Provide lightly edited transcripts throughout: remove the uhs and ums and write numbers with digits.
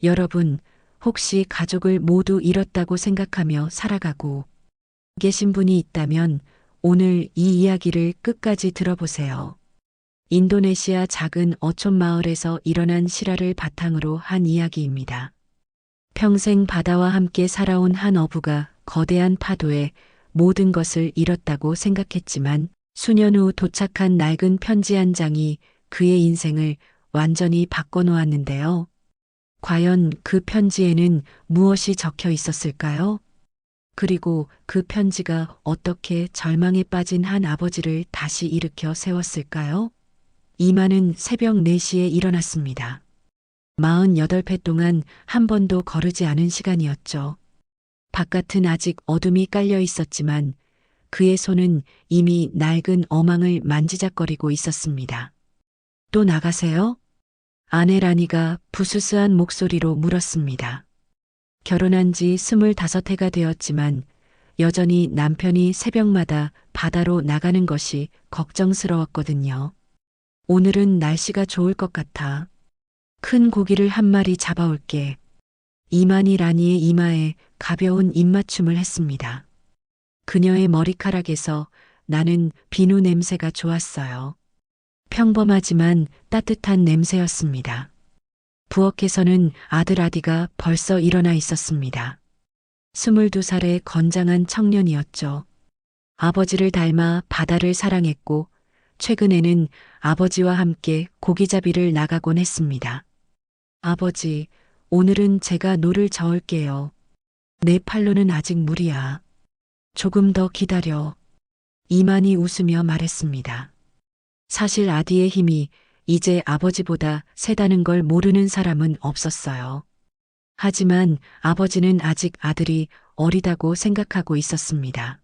여러분, 혹시 가족을 모두 잃었다고 생각하며 살아가고 계신 분이 있다면 오늘 이 이야기를 끝까지 들어보세요. 인도네시아 작은 어촌 마을에서 일어난 실화를 바탕으로 한 이야기입니다. 평생 바다와 함께 살아온 한 어부가 거대한 파도에 모든 것을 잃었다고 생각했지만 수년 후 도착한 낡은 편지 한 장이 그의 인생을 완전히 바꿔놓았는데요. 과연 그 편지에는 무엇이 적혀 있었을까요? 그리고 그 편지가 어떻게 절망에 빠진 한 아버지를 다시 일으켜 세웠을까요? 이마는 새벽 4시에 일어났습니다. 48회 동안 한 번도 거르지 않은 시간이었죠. 바깥은 아직 어둠이 깔려 있었지만 그의 손은 이미 낡은 어망을 만지작거리고 있었습니다. 또 나가세요? 아내 라니가 부스스한 목소리로 물었습니다. 결혼한 지 25해가 되었지만 여전히 남편이 새벽마다 바다로 나가는 것이 걱정스러웠거든요. 오늘은 날씨가 좋을 것 같아. 큰 고기를 한 마리 잡아올게. 이만희 라니의 이마에 가벼운 입맞춤을 했습니다. 그녀의 머리카락에서 나는 비누 냄새가 좋았어요. 평범하지만 따뜻한 냄새였습니다. 부엌에서는 아들 아디가 벌써 일어나 있었습니다. 22살의 건장한 청년이었죠. 아버지를 닮아 바다를 사랑했고 최근에는 아버지와 함께 고기잡이를 나가곤 했습니다. 아버지, 오늘은 제가 노를 저을게요. 내 팔로는 아직 무리야. 조금 더 기다려. 이만희 웃으며 말했습니다. 사실 아디의 힘이 이제 아버지보다 세다는 걸 모르는 사람은 없었어요. 하지만 아버지는 아직 아들이 어리다고 생각하고 있었습니다.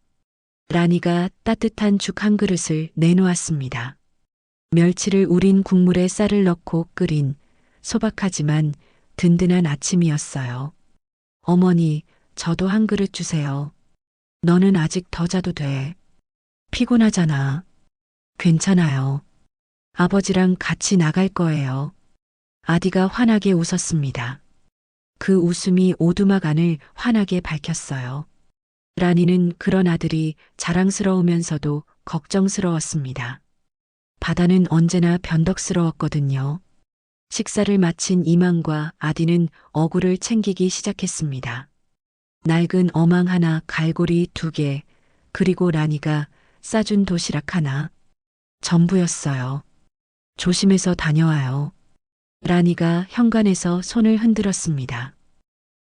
라니가 따뜻한 죽 한 그릇을 내놓았습니다. 멸치를 우린 국물에 쌀을 넣고 끓인 소박하지만 든든한 아침이었어요. 어머니, 저도 한 그릇 주세요. 너는 아직 더 자도 돼. 피곤하잖아. 괜찮아요. 아버지랑 같이 나갈 거예요. 아디가 환하게 웃었습니다. 그 웃음이 오두막 안을 환하게 밝혔어요. 라니는 그런 아들이 자랑스러우면서도 걱정스러웠습니다. 바다는 언제나 변덕스러웠거든요. 식사를 마친 이만과 아디는 어구를 챙기기 시작했습니다. 낡은 어망 하나, 갈고리 2개, 그리고 라니가 싸준 도시락 하나. 전부였어요. 조심해서 다녀와요. 라니가 현관에서 손을 흔들었습니다.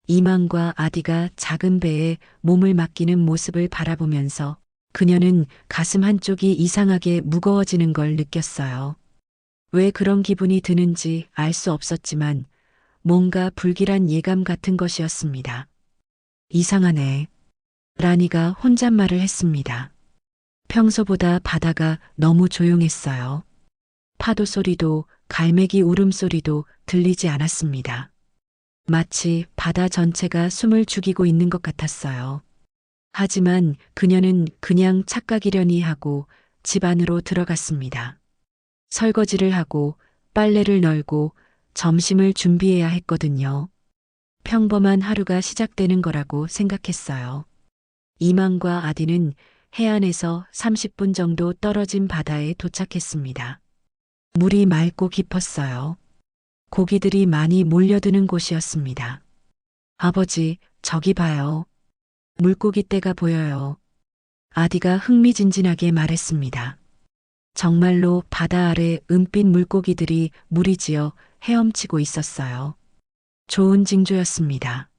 이만과 아디가 작은 배에 몸을 맡기는 모습을 바라보면서 그녀는 가슴 한쪽이 이상하게 무거워지는 걸 느꼈어요. 왜 그런 기분이 드는지 알 수 없었지만 뭔가 불길한 예감 같은 것이었습니다. 이상하네. 라니가 혼잣말을 했습니다. 평소보다 바다가 너무 조용했어요. 파도 소리도 갈매기 울음소리도 들리지 않았습니다. 마치 바다 전체가 숨을 죽이고 있는 것 같았어요. 하지만 그녀는 그냥 착각이려니 하고 집 안으로 들어갔습니다. 설거지를 하고 빨래를 널고 점심을 준비해야 했거든요. 평범한 하루가 시작되는 거라고 생각했어요. 이만과 아디는 해안에서 30분 정도 떨어진 바다에 도착했습니다. 물이 맑고 깊었어요. 고기들이 많이 몰려드는 곳이었습니다. 아버지, 저기 봐요. 물고기 떼가 보여요. 아디가 흥미진진하게 말했습니다. 정말로 바다 아래 은빛 물고기들이 무리지어 헤엄치고 있었어요. 좋은 징조였습니다.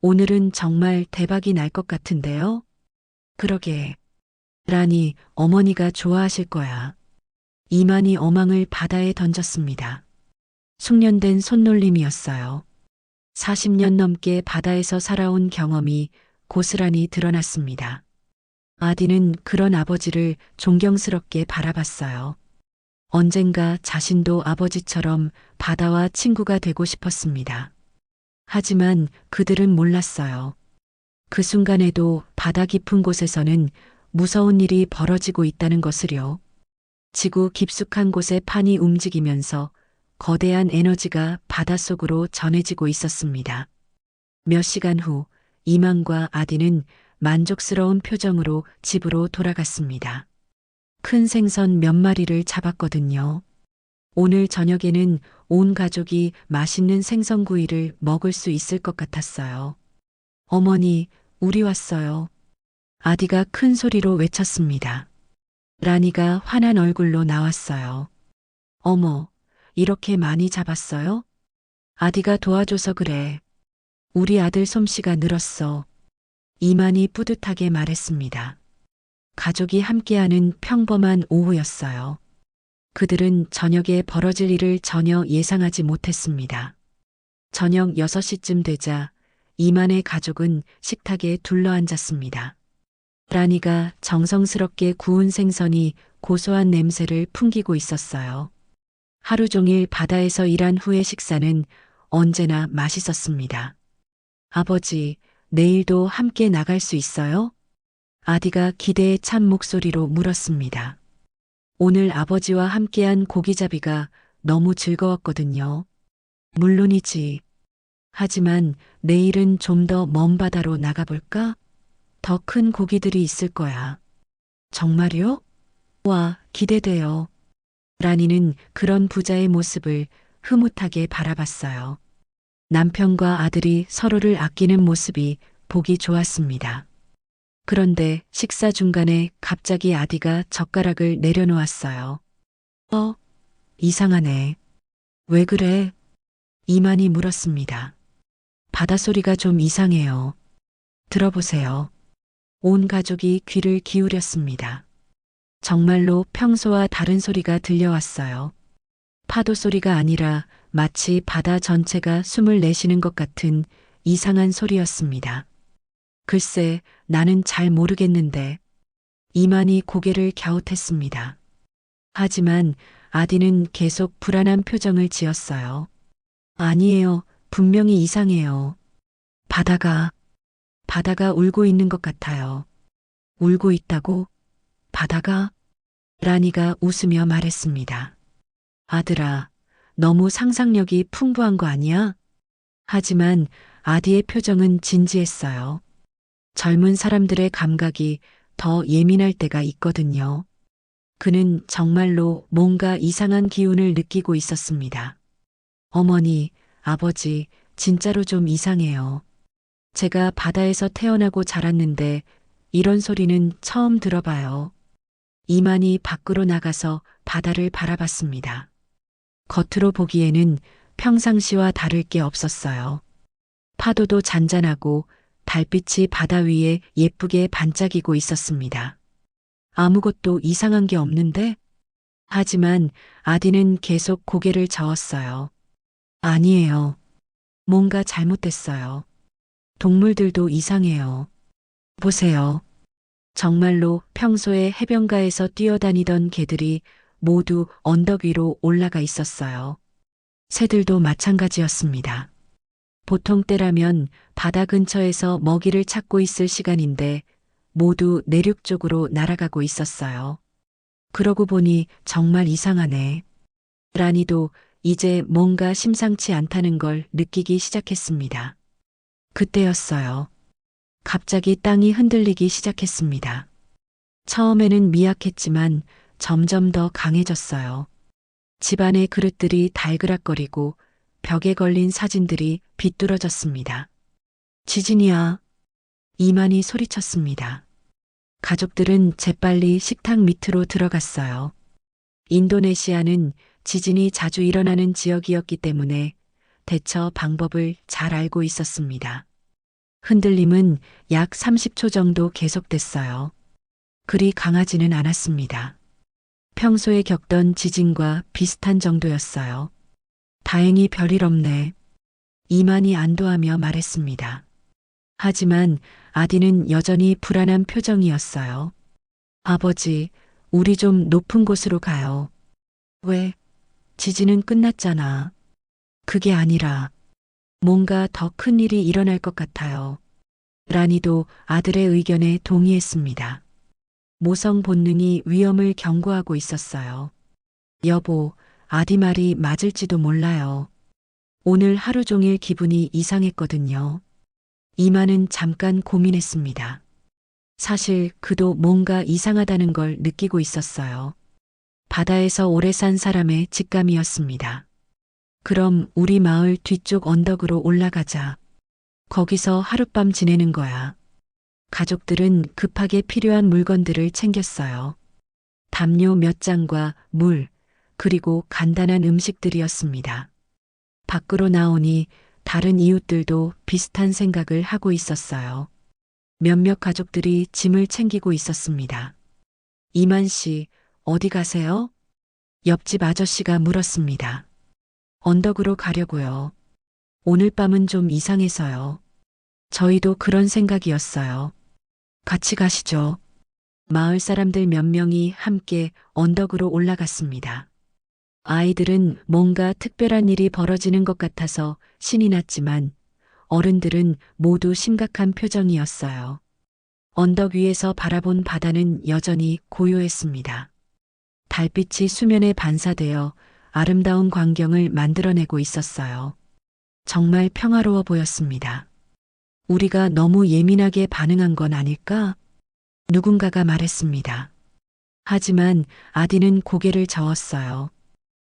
오늘은 정말 대박이 날 것 같은데요? 그러게. 라니, 어머니가 좋아하실 거야. 이만희 어망을 바다에 던졌습니다. 숙련된 손놀림이었어요. 40년 넘게 바다에서 살아온 경험이 고스란히 드러났습니다. 아디는 그런 아버지를 존경스럽게 바라봤어요. 언젠가 자신도 아버지처럼 바다와 친구가 되고 싶었습니다. 하지만 그들은 몰랐어요. 그 순간에도 바다 깊은 곳에서는 무서운 일이 벌어지고 있다는 것을요. 지구 깊숙한 곳의 판이 움직이면서 거대한 에너지가 바닷속으로 전해지고 있었습니다. 몇 시간 후 이만과 아디는 만족스러운 표정으로 집으로 돌아갔습니다. 큰 생선 몇 마리를 잡았거든요. 오늘 저녁에는 온 가족이 맛있는 생선구이를 먹을 수 있을 것 같았어요. 어머니, 우리 왔어요. 아디가 큰 소리로 외쳤습니다. 라니가 환한 얼굴로 나왔어요. 어머, 이렇게 많이 잡았어요? 아디가 도와줘서 그래. 우리 아들 솜씨가 늘었어. 이만이 뿌듯하게 말했습니다. 가족이 함께하는 평범한 오후였어요. 그들은 저녁에 벌어질 일을 전혀 예상하지 못했습니다. 저녁 6시쯤 되자 이만의 가족은 식탁에 둘러앉았습니다. 라니가 정성스럽게 구운 생선이 고소한 냄새를 풍기고 있었어요. 하루 종일 바다에서 일한 후의 식사는 언제나 맛있었습니다. 아버지, 내일도 함께 나갈 수 있어요? 아디가 기대에 찬 목소리로 물었습니다. 오늘 아버지와 함께한 고기잡이가 너무 즐거웠거든요. 물론이지. 하지만 내일은 좀 더 먼 바다로 나가볼까? 더 큰 고기들이 있을 거야. 정말요? 와, 기대돼요. 라니는 그런 부자의 모습을 흐뭇하게 바라봤어요. 남편과 아들이 서로를 아끼는 모습이 보기 좋았습니다. 그런데 식사 중간에 갑자기 아디가 젓가락을 내려놓았어요. 이상하네. 왜 그래? 이만이 물었습니다. 바닷소리가 좀 이상해요. 들어보세요. 온 가족이 귀를 기울였습니다. 정말로 평소와 다른 소리가 들려왔어요. 파도 소리가 아니라 마치 바다 전체가 숨을 내쉬는 것 같은 이상한 소리였습니다. 글쎄, 나는 잘 모르겠는데. 이만이 고개를 갸웃했습니다. 하지만 아디는 계속 불안한 표정을 지었어요. 아니에요. 분명히 이상해요. 바다가 울고 있는 것 같아요. 울고 있다고? 바다가? 라니가 웃으며 말했습니다. 아들아, 너무 상상력이 풍부한 거 아니야? 하지만 아디의 표정은 진지했어요. 젊은 사람들의 감각이 더 예민할 때가 있거든요. 그는 정말로 뭔가 이상한 기운을 느끼고 있었습니다. 어머니, 아버지, 진짜로 좀 이상해요. 제가 바다에서 태어나고 자랐는데 이런 소리는 처음 들어봐요. 이만이 밖으로 나가서 바다를 바라봤습니다. 겉으로 보기에는 평상시와 다를 게 없었어요. 파도도 잔잔하고 달빛이 바다 위에 예쁘게 반짝이고 있었습니다. 아무것도 이상한 게 없는데? 하지만 아디는 계속 고개를 저었어요. 아니에요. 뭔가 잘못됐어요. 동물들도 이상해요. 보세요. 정말로 평소에 해변가에서 뛰어다니던 개들이 모두 언덕 위로 올라가 있었어요. 새들도 마찬가지였습니다. 보통 때라면 바다 근처에서 먹이를 찾고 있을 시간인데 모두 내륙 쪽으로 날아가고 있었어요. 그러고 보니 정말 이상하네. 라니도 이제 뭔가 심상치 않다는 걸 느끼기 시작했습니다. 그때였어요. 갑자기 땅이 흔들리기 시작했습니다. 처음에는 미약했지만 점점 더 강해졌어요. 집안의 그릇들이 달그락거리고 벽에 걸린 사진들이 비뚤어졌습니다. 지진이야. 이만이 소리쳤습니다. 가족들은 재빨리 식탁 밑으로 들어갔어요. 인도네시아는 지진이 자주 일어나는 지역이었기 때문에 대처 방법을 잘 알고 있었습니다. 흔들림은 약 30초 정도 계속됐어요. 그리 강하지는 않았습니다. 평소에 겪던 지진과 비슷한 정도였어요. 다행히 별일 없네. 이만이 안도하며 말했습니다. 하지만 아디는 여전히 불안한 표정이었어요. 아버지, 우리 좀 높은 곳으로 가요. 왜? 지진은 끝났잖아. 그게 아니라 뭔가 더 큰 일이 일어날 것 같아요. 라니도 아들의 의견에 동의했습니다. 모성 본능이 위험을 경고하고 있었어요. 여보, 아디 말이 맞을지도 몰라요. 오늘 하루 종일 기분이 이상했거든요. 이마는 잠깐 고민했습니다. 사실 그도 뭔가 이상하다는 걸 느끼고 있었어요. 바다에서 오래 산 사람의 직감이었습니다. 그럼 우리 마을 뒤쪽 언덕으로 올라가자. 거기서 하룻밤 지내는 거야. 가족들은 급하게 필요한 물건들을 챙겼어요. 담요 몇 장과 물, 그리고 간단한 음식들이었습니다. 밖으로 나오니 다른 이웃들도 비슷한 생각을 하고 있었어요. 몇몇 가족들이 짐을 챙기고 있었습니다. 이만 씨, 어디 가세요? 옆집 아저씨가 물었습니다. 언덕으로 가려고요. 오늘 밤은 좀 이상해서요. 저희도 그런 생각이었어요. 같이 가시죠. 마을 사람들 몇 명이 함께 언덕으로 올라갔습니다. 아이들은 뭔가 특별한 일이 벌어지는 것 같아서 신이 났지만 어른들은 모두 심각한 표정이었어요. 언덕 위에서 바라본 바다는 여전히 고요했습니다. 달빛이 수면에 반사되어 아름다운 광경을 만들어내고 있었어요. 정말 평화로워 보였습니다. 우리가 너무 예민하게 반응한 건 아닐까? 누군가가 말했습니다. 하지만 아디는 고개를 저었어요.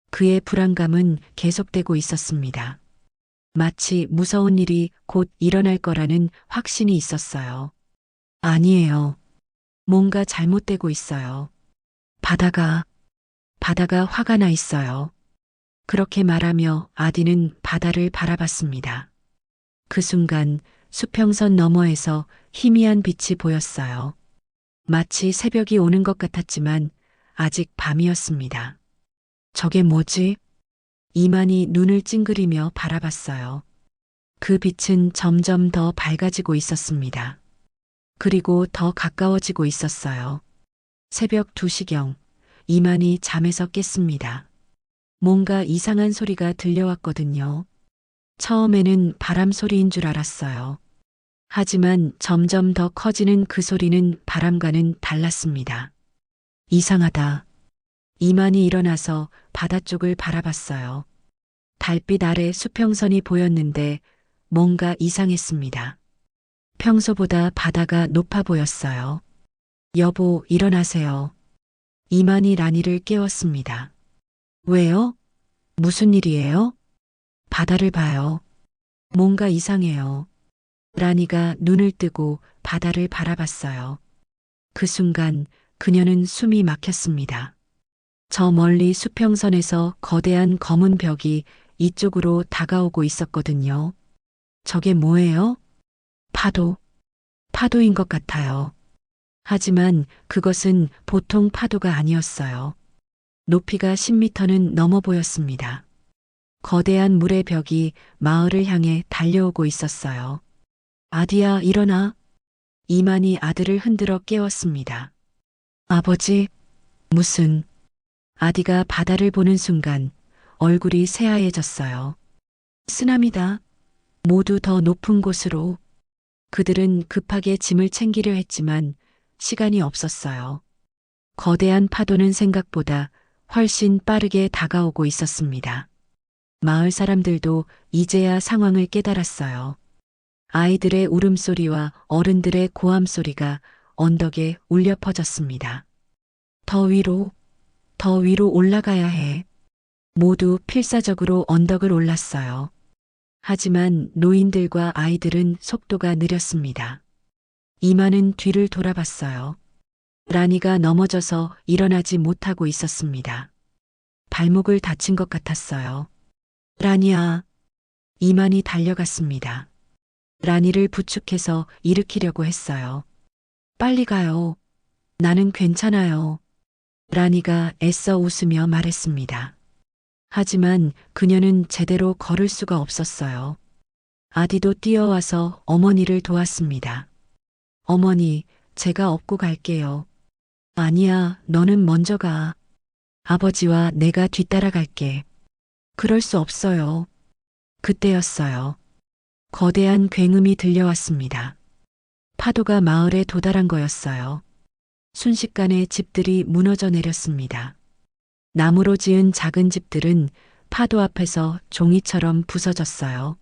그의 불안감은 계속되고 있었습니다. 마치 무서운 일이 곧 일어날 거라는 확신이 있었어요. 아니에요. 뭔가 잘못되고 있어요. 바다가 화가 나 있어요. 그렇게 말하며 아디는 바다를 바라봤습니다. 그 순간 수평선 너머에서 희미한 빛이 보였어요. 마치 새벽이 오는 것 같았지만 아직 밤이었습니다. 저게 뭐지? 이만희 눈을 찡그리며 바라봤어요. 그 빛은 점점 더 밝아지고 있었습니다. 그리고 더 가까워지고 있었어요. 새벽 2시경, 이만희 잠에서 깼습니다. 뭔가 이상한 소리가 들려왔거든요. 처음에는 바람 소리인 줄 알았어요. 하지만 점점 더 커지는 그 소리는 바람과는 달랐습니다. 이상하다. 이만희 일어나서 바다 쪽을 바라봤어요. 달빛 아래 수평선이 보였는데 뭔가 이상했습니다. 평소보다 바다가 높아 보였어요. 여보, 일어나세요. 이만희 라니를 깨웠습니다. 왜요? 무슨 일이에요? 바다를 봐요. 뭔가 이상해요. 라니가 눈을 뜨고 바다를 바라봤어요. 그 순간 그녀는 숨이 막혔습니다. 저 멀리 수평선에서 거대한 검은 벽이 이쪽으로 다가오고 있었거든요. 저게 뭐예요? 파도인 것 같아요. 하지만 그것은 보통 파도가 아니었어요. 높이가 10m는 넘어 보였습니다. 거대한 물의 벽이 마을을 향해 달려오고 있었어요. 아디야, 일어나. 이만희 아들을 흔들어 깨웠습니다. 아버지, 무슨... 아디가 바다를 보는 순간 얼굴이 새하얘졌어요. 쓰나미다. 모두 더 높은 곳으로. 그들은 급하게 짐을 챙기려 했지만 시간이 없었어요. 거대한 파도는 생각보다 훨씬 빠르게 다가오고 있었습니다. 마을 사람들도 이제야 상황을 깨달았어요. 아이들의 울음소리와 어른들의 고함소리가 언덕에 울려 퍼졌습니다. 더 위로 올라가야 해. 모두 필사적으로 언덕을 올랐어요. 하지만 노인들과 아이들은 속도가 느렸습니다. 이마는 뒤를 돌아봤어요. 라니가 넘어져서 일어나지 못하고 있었습니다. 발목을 다친 것 같았어요. 라니야. 이만희 달려갔습니다. 라니를 부축해서 일으키려고 했어요. 빨리 가요. 나는 괜찮아요. 라니가 애써 웃으며 말했습니다. 하지만 그녀는 제대로 걸을 수가 없었어요. 아디도 뛰어와서 어머니를 도왔습니다. 어머니, 제가 업고 갈게요. 아니야, 너는 먼저 가. 아버지와 내가 뒤따라 갈게. 그럴 수 없어요. 그때였어요. 거대한 굉음이 들려왔습니다. 파도가 마을에 도달한 거였어요. 순식간에 집들이 무너져 내렸습니다. 나무로 지은 작은 집들은 파도 앞에서 종이처럼 부서졌어요.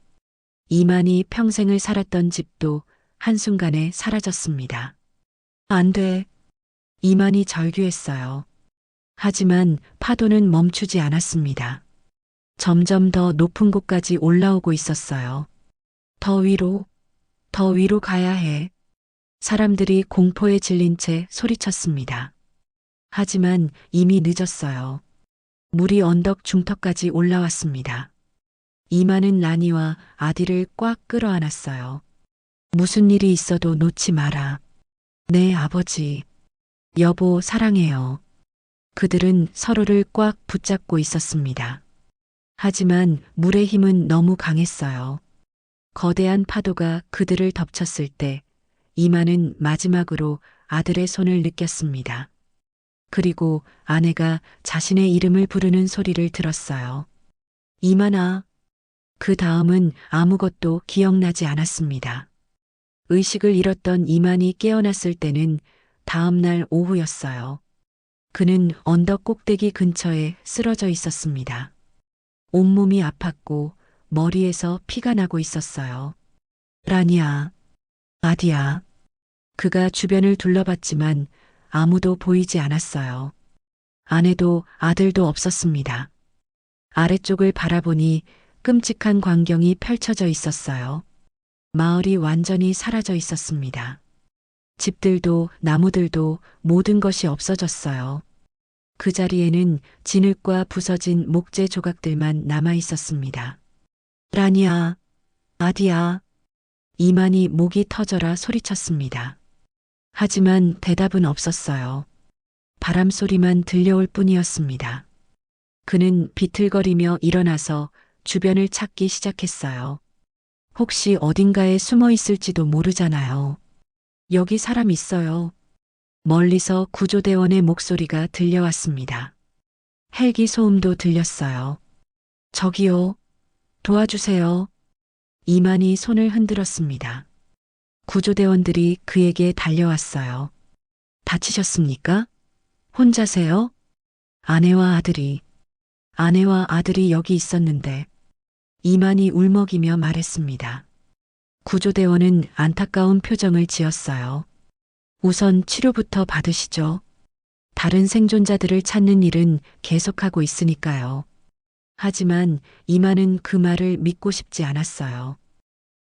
이만이 평생을 살았던 집도 한순간에 사라졌습니다. 안 돼. 이만이 절규했어요. 하지만 파도는 멈추지 않았습니다. 점점 더 높은 곳까지 올라오고 있었어요. 더 위로, 더 위로 가야 해. 사람들이 공포에 질린 채 소리쳤습니다. 하지만 이미 늦었어요. 물이 언덕 중턱까지 올라왔습니다. 이마는 라니와 아디를 꽉 끌어안았어요. 무슨 일이 있어도 놓지 마라. 네, 아버지. 여보, 사랑해요. 그들은 서로를 꽉 붙잡고 있었습니다. 하지만 물의 힘은 너무 강했어요. 거대한 파도가 그들을 덮쳤을 때 이마는 마지막으로 아들의 손을 느꼈습니다. 그리고 아내가 자신의 이름을 부르는 소리를 들었어요. 이만아. 그 다음은 아무것도 기억나지 않았습니다. 의식을 잃었던 이만이 깨어났을 때는 다음 날 오후였어요. 그는 언덕 꼭대기 근처에 쓰러져 있었습니다. 온몸이 아팠고 머리에서 피가 나고 있었어요. 라니야, 아디야. 그가 주변을 둘러봤지만 아무도 보이지 않았어요. 아내도 아들도 없었습니다. 아래쪽을 바라보니 끔찍한 광경이 펼쳐져 있었어요. 마을이 완전히 사라져 있었습니다. 집들도 나무들도 모든 것이 없어졌어요. 그 자리에는 진흙과 부서진 목재 조각들만 남아 있었습니다. 라니야, 아디야. 이만이 목이 터져라 소리쳤습니다. 하지만 대답은 없었어요. 바람 소리만 들려올 뿐이었습니다. 그는 비틀거리며 일어나서 주변을 찾기 시작했어요. 혹시 어딘가에 숨어 있을지도 모르잖아요. 여기 사람 있어요. 멀리서 구조대원의 목소리가 들려왔습니다. 헬기 소음도 들렸어요. 저기요. 도와주세요. 이만이 손을 흔들었습니다. 구조대원들이 그에게 달려왔어요. 다치셨습니까? 혼자세요? 아내와 아들이 여기 있었는데 이만이 울먹이며 말했습니다. 구조대원은 안타까운 표정을 지었어요. 우선 치료부터 받으시죠. 다른 생존자들을 찾는 일은 계속하고 있으니까요. 하지만 이만은 그 말을 믿고 싶지 않았어요.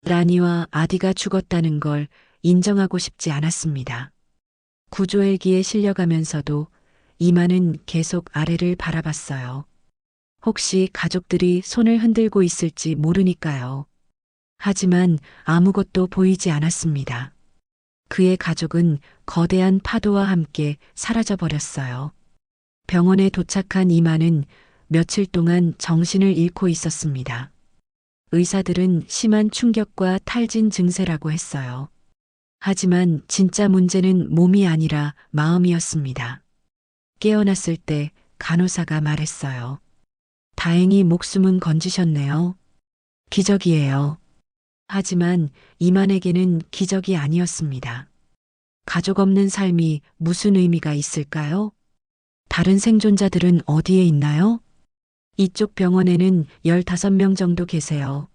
라니와 아디가 죽었다는 걸 인정하고 싶지 않았습니다. 구조헬기에 실려가면서도 이만은 계속 아래를 바라봤어요. 혹시 가족들이 손을 흔들고 있을지 모르니까요. 하지만 아무것도 보이지 않았습니다. 그의 가족은 거대한 파도와 함께 사라져버렸어요. 병원에 도착한 이만은 며칠 동안 정신을 잃고 있었습니다. 의사들은 심한 충격과 탈진 증세라고 했어요. 하지만 진짜 문제는 몸이 아니라 마음이었습니다. 깨어났을 때 간호사가 말했어요. 다행히 목숨은 건지셨네요. 기적이에요. 하지만 이만에게는 기적이 아니었습니다. 가족 없는 삶이 무슨 의미가 있을까요? 다른 생존자들은 어디에 있나요? 이쪽 병원에는 15명 정도 계세요.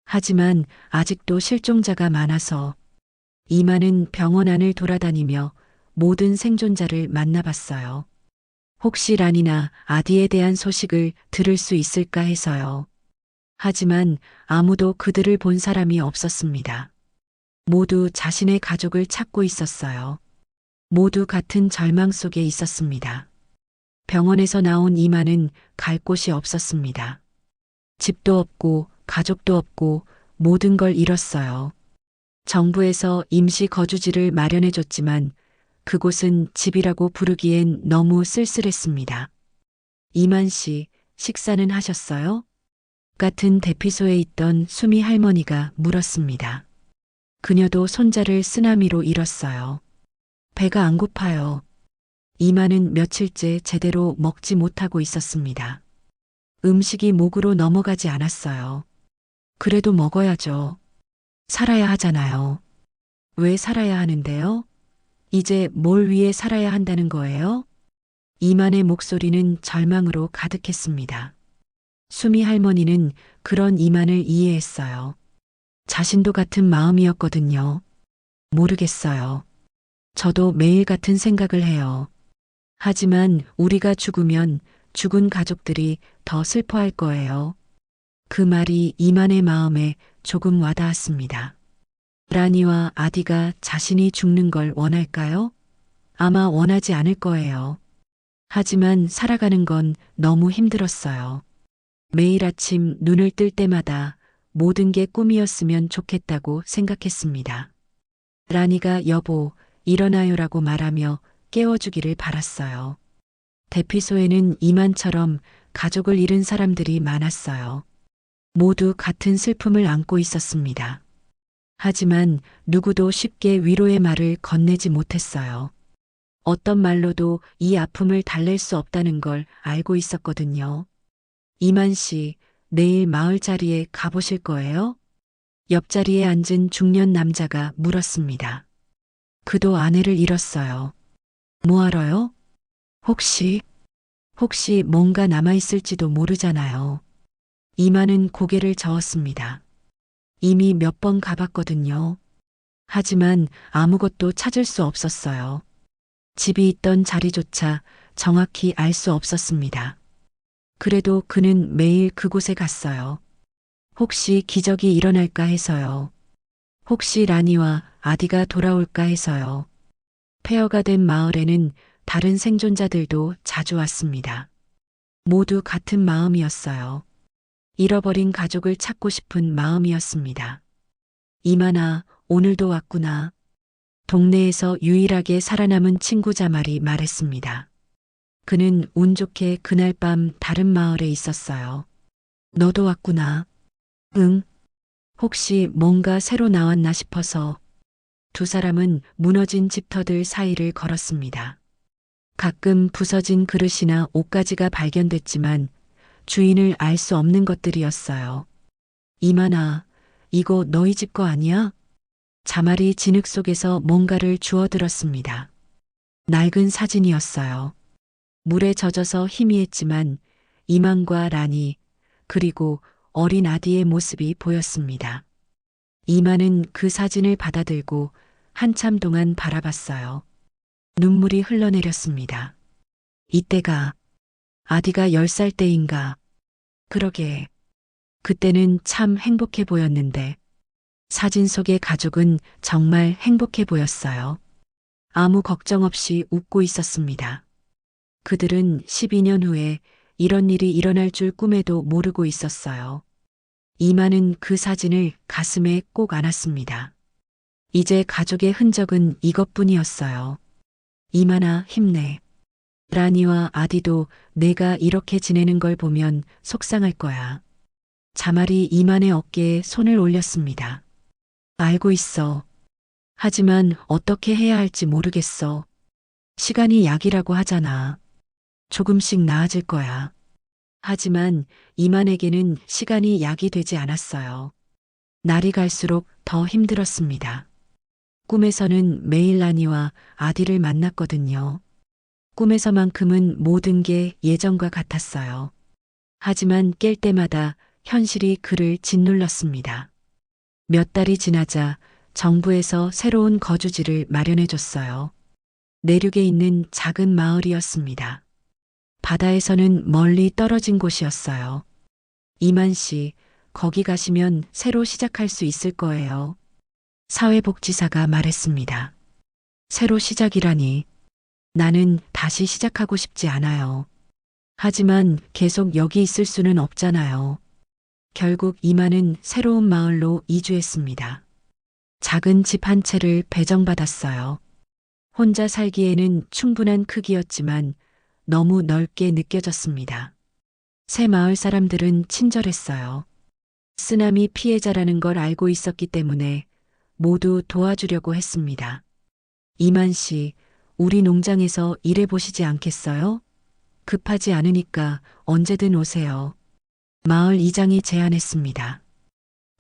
하지만 아직도 실종자가 많아서 이만은 병원 안을 돌아다니며 모든 생존자를 만나봤어요. 혹시 란이나 아디에 대한 소식을 들을 수 있을까 해서요. 하지만 아무도 그들을 본 사람이 없었습니다. 모두 자신의 가족을 찾고 있었어요. 모두 같은 절망 속에 있었습니다. 병원에서 나온 이만은 갈 곳이 없었습니다. 집도 없고 가족도 없고 모든 걸 잃었어요. 정부에서 임시 거주지를 마련해줬지만 그곳은 집이라고 부르기엔 너무 쓸쓸했습니다. 이만 씨, 식사는 하셨어요? 같은 대피소에 있던 수미 할머니가 물었습니다. 그녀도 손자를 쓰나미로 잃었어요. 배가 안 고파요. 이만은 며칠째 제대로 먹지 못하고 있었습니다. 음식이 목으로 넘어가지 않았어요. 그래도 먹어야죠. 살아야 하잖아요. 왜 살아야 하는데요? 이제 뭘 위해 살아야 한다는 거예요? 이만의 목소리는 절망으로 가득했습니다. 수미 할머니는 그런 이만을 이해했어요. 자신도 같은 마음이었거든요. 모르겠어요. 저도 매일 같은 생각을 해요. 하지만 우리가 죽으면 죽은 가족들이 더 슬퍼할 거예요. 그 말이 이만의 마음에 조금 와닿았습니다. 라니와 아디가 자신이 죽는 걸 원할까요? 아마 원하지 않을 거예요. 하지만 살아가는 건 너무 힘들었어요. 매일 아침 눈을 뜰 때마다 모든 게 꿈이었으면 좋겠다고 생각했습니다. 라니가 여보, 일어나요라고 말하며 깨워주기를 바랐어요. 대피소에는 이만처럼 가족을 잃은 사람들이 많았어요. 모두 같은 슬픔을 안고 있었습니다. 하지만 누구도 쉽게 위로의 말을 건네지 못했어요. 어떤 말로도 이 아픔을 달랠 수 없다는 걸 알고 있었거든요. 이만 씨, 내일 마을 자리에 가보실 거예요? 옆자리에 앉은 중년 남자가 물었습니다. 그도 아내를 잃었어요. 뭐하러요? 혹시 뭔가 남아있을지도 모르잖아요. 이만은 고개를 저었습니다. 이미 몇 번 가봤거든요. 하지만 아무것도 찾을 수 없었어요. 집이 있던 자리조차 정확히 알 수 없었습니다. 그래도 그는 매일 그곳에 갔어요. 혹시 기적이 일어날까 해서요. 혹시 라니와 아디가 돌아올까 해서요. 폐허가 된 마을에는 다른 생존자들도 자주 왔습니다. 모두 같은 마음이었어요. 잃어버린 가족을 찾고 싶은 마음이었습니다. 이만아, 오늘도 왔구나. 동네에서 유일하게 살아남은 친구 자말이 말했습니다. 그는 운 좋게 그날 밤 다른 마을에 있었어요. 너도 왔구나. 응. 혹시 뭔가 새로 나왔나 싶어서. 두 사람은 무너진 집터들 사이를 걸었습니다. 가끔 부서진 그릇이나 옷가지가 발견됐지만 주인을 알 수 없는 것들이었어요. 이만아, 이거 너희 집 거 아니야? 자말이 진흙 속에서 뭔가를 주워들었습니다. 낡은 사진이었어요. 물에 젖어서 희미했지만 이만과 라니, 그리고 어린 아디의 모습이 보였습니다. 이만은 그 사진을 받아들고 한참 동안 바라봤어요. 눈물이 흘러내렸습니다. 이때가 아디가 10살 때인가. 그러게. 그때는 참 행복해 보였는데 사진 속의 가족은 정말 행복해 보였어요. 아무 걱정 없이 웃고 있었습니다. 그들은 12년 후에 이런 일이 일어날 줄 꿈에도 모르고 있었어요. 이만은 그 사진을 가슴에 꼭 안았습니다. 이제 가족의 흔적은 이것뿐이었어요. 이만아, 힘내. 라니와 아디도 내가 이렇게 지내는 걸 보면 속상할 거야. 자말이 이만의 어깨에 손을 올렸습니다. 알고 있어. 하지만 어떻게 해야 할지 모르겠어. 시간이 약이라고 하잖아. 조금씩 나아질 거야. 하지만 이만에게는 시간이 약이 되지 않았어요. 날이 갈수록 더 힘들었습니다. 꿈에서는 매일 라니와 아디를 만났거든요. 꿈에서만큼은 모든 게 예전과 같았어요. 하지만 깰 때마다 현실이 그를 짓눌렀습니다. 몇 달이 지나자 정부에서 새로운 거주지를 마련해 줬어요. 내륙에 있는 작은 마을이었습니다. 바다에서는 멀리 떨어진 곳이었어요. 이만 씨, 거기 가시면 새로 시작할 수 있을 거예요. 사회복지사가 말했습니다. 새로 시작이라니. 나는 다시 시작하고 싶지 않아요. 하지만 계속 여기 있을 수는 없잖아요. 결국 이만은 새로운 마을로 이주했습니다. 작은 집 한 채를 배정받았어요. 혼자 살기에는 충분한 크기였지만 너무 넓게 느껴졌습니다. 새 마을 사람들은 친절했어요. 쓰나미 피해자라는 걸 알고 있었기 때문에 모두 도와주려고 했습니다. 이만 씨, 우리 농장에서 일해보시지 않겠어요? 급하지 않으니까 언제든 오세요. 마을 이장이 제안했습니다.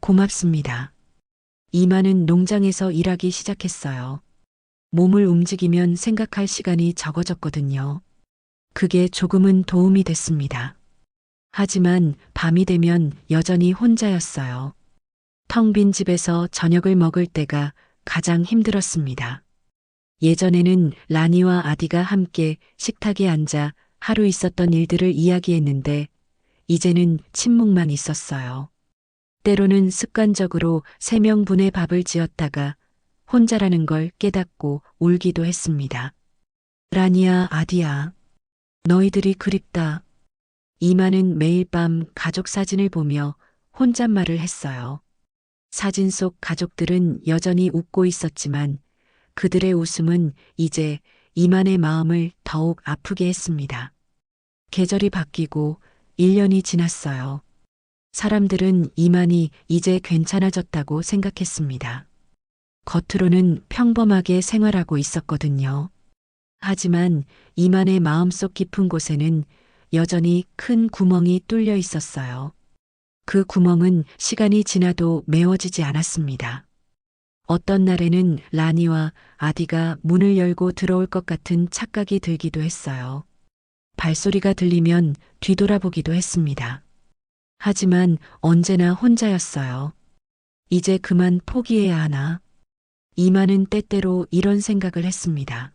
고맙습니다. 이만은 농장에서 일하기 시작했어요. 몸을 움직이면 생각할 시간이 적어졌거든요. 그게 조금은 도움이 됐습니다. 하지만 밤이 되면 여전히 혼자였어요. 텅 빈 집에서 저녁을 먹을 때가 가장 힘들었습니다. 예전에는 라니와 아디가 함께 식탁에 앉아 하루 있었던 일들을 이야기했는데 이제는 침묵만 있었어요. 때로는 습관적으로 3명분의 밥을 지었다가 혼자라는 걸 깨닫고 울기도 했습니다. 라니야, 아디야, 너희들이 그립다. 이마는 매일 밤 가족 사진을 보며 혼잣말을 했어요. 사진 속 가족들은 여전히 웃고 있었지만 그들의 웃음은 이제 이만의 마음을 더욱 아프게 했습니다. 계절이 바뀌고 1년이 지났어요. 사람들은 이만이 이제 괜찮아졌다고 생각했습니다. 겉으로는 평범하게 생활하고 있었거든요. 하지만 이만의 마음속 깊은 곳에는 여전히 큰 구멍이 뚫려 있었어요. 그 구멍은 시간이 지나도 메워지지 않았습니다. 어떤 날에는 라니와 아디가 문을 열고 들어올 것 같은 착각이 들기도 했어요. 발소리가 들리면 뒤돌아보기도 했습니다. 하지만 언제나 혼자였어요. 이제 그만 포기해야 하나? 이만은 때때로 이런 생각을 했습니다.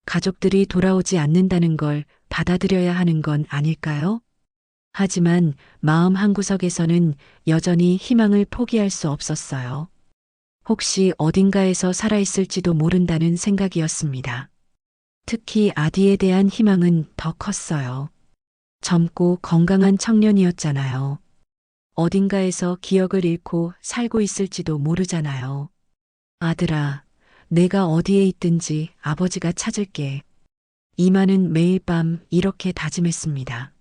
가족들이 돌아오지 않는다는 걸 받아들여야 하는 건 아닐까요? 하지만 마음 한구석에서는 여전히 희망을 포기할 수 없었어요. 혹시 어딘가에서 살아있을지도 모른다는 생각이었습니다. 특히 아디에 대한 희망은 더 컸어요. 젊고 건강한 청년이었잖아요. 어딘가에서 기억을 잃고 살고 있을지도 모르잖아요. 아들아, 내가 어디에 있든지 아버지가 찾을게. 이마는 매일 밤 이렇게 다짐했습니다.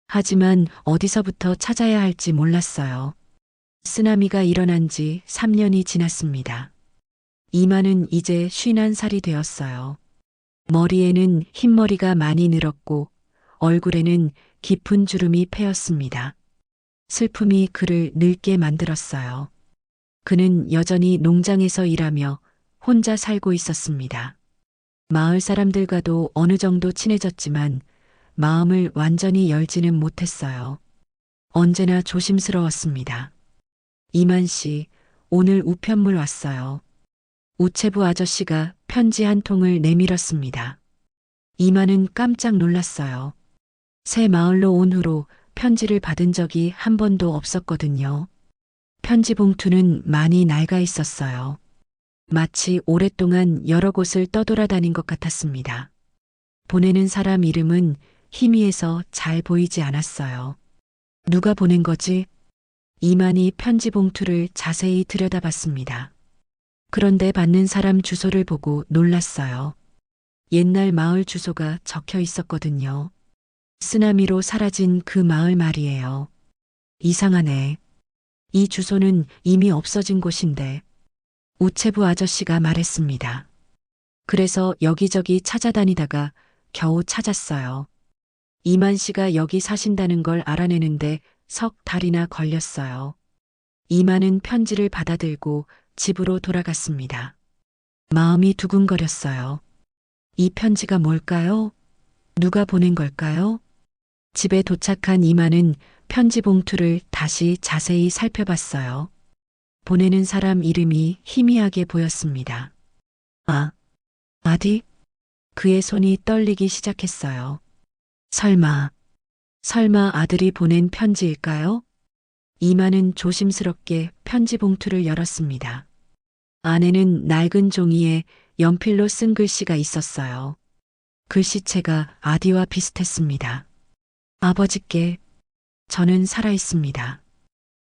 하지만 어디서부터 찾아야 할지 몰랐어요. 쓰나미가 일어난 지 3년이 지났습니다. 이마는 이제 51살이 되었어요. 머리에는 흰머리가 많이 늘었고 얼굴에는 깊은 주름이 패였습니다. 슬픔이 그를 늙게 만들었어요. 그는 여전히 농장에서 일하며 혼자 살고 있었습니다. 마을 사람들과도 어느 정도 친해졌지만 마음을 완전히 열지는 못했어요. 언제나 조심스러웠습니다. 이만 씨, 오늘 우편물 왔어요. 우체부 아저씨가 편지 한 통을 내밀었습니다. 이만은 깜짝 놀랐어요. 새 마을로 온 후로 편지를 받은 적이 한 번도 없었거든요. 편지 봉투는 많이 낡아 있었어요. 마치 오랫동안 여러 곳을 떠돌아다닌 것 같았습니다. 보내는 사람 이름은 희미해서 잘 보이지 않았어요. 누가 보낸 거지? 이만이 편지 봉투를 자세히 들여다봤습니다. 그런데 받는 사람 주소를 보고 놀랐어요. 옛날 마을 주소가 적혀 있었거든요. 쓰나미로 사라진 그 마을 말이에요. 이상하네. 이 주소는 이미 없어진 곳인데. 우체부 아저씨가 말했습니다. 그래서 여기저기 찾아다니다가 겨우 찾았어요. 이만 씨가 여기 사신다는 걸 알아내는데 석 달이나 걸렸어요. 이만은 편지를 받아들고 집으로 돌아갔습니다. 마음이 두근거렸어요. 이 편지가 뭘까요? 누가 보낸 걸까요? 집에 도착한 이만은 편지 봉투를 다시 자세히 살펴봤어요. 보내는 사람 이름이 희미하게 보였습니다. 아, 아디? 그의 손이 떨리기 시작했어요. 설마 아들이 보낸 편지일까요? 이만은 조심스럽게 편지 봉투를 열었습니다. 안에는 낡은 종이에 연필로 쓴 글씨가 있었어요. 글씨체가 아디와 비슷했습니다. 아버지께 저는 살아 있습니다.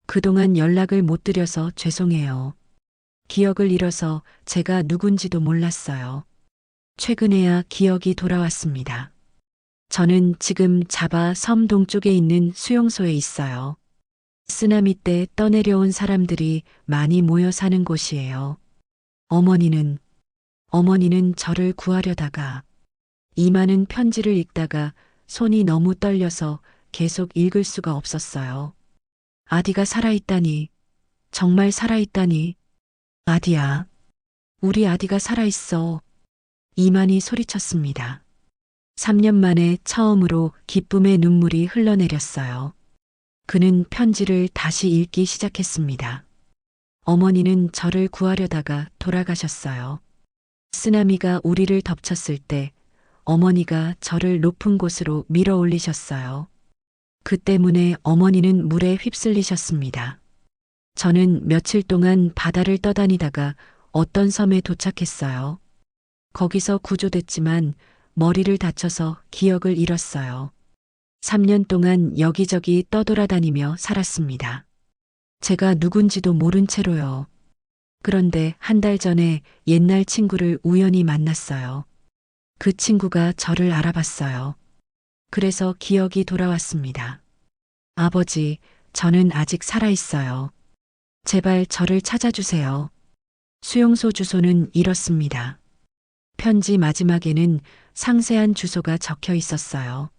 그동안 연락을 못 드려서 죄송해요. 기억을 잃어서 제가 누군지도 몰랐어요. 최근에야 기억이 돌아왔습니다. 저는 지금 자바 섬 동쪽에 있는 수용소에 있어요. 쓰나미 때 떠내려온 사람들이 많이 모여 사는 곳이에요. 어머니는 저를 구하려다가 이 많은 편지를 읽다가 손이 너무 떨려서 계속 읽을 수가 없었어요. 아디가 살아있다니, 정말 살아있다니. 아디야, 우리 아디가 살아있어. 이만이 소리쳤습니다. 3년 만에 처음으로 기쁨의 눈물이 흘러내렸어요. 그는 편지를 다시 읽기 시작했습니다. 어머니는 저를 구하려다가 돌아가셨어요. 쓰나미가 우리를 덮쳤을 때 어머니가 저를 높은 곳으로 밀어 올리셨어요. 그 때문에 어머니는 물에 휩쓸리셨습니다. 저는 며칠 동안 바다를 떠다니다가 어떤 섬에 도착했어요. 거기서 구조됐지만 머리를 다쳐서 기억을 잃었어요. 3년 동안 여기저기 떠돌아다니며 살았습니다. 제가 누군지도 모른 채로요. 그런데 한 달 전에 옛날 친구를 우연히 만났어요. 그 친구가 저를 알아봤어요. 그래서 기억이 돌아왔습니다. 아버지, 저는 아직 살아있어요. 제발 저를 찾아주세요. 수용소 주소는 이렇습니다. 편지 마지막에는 상세한 주소가 적혀 있었어요.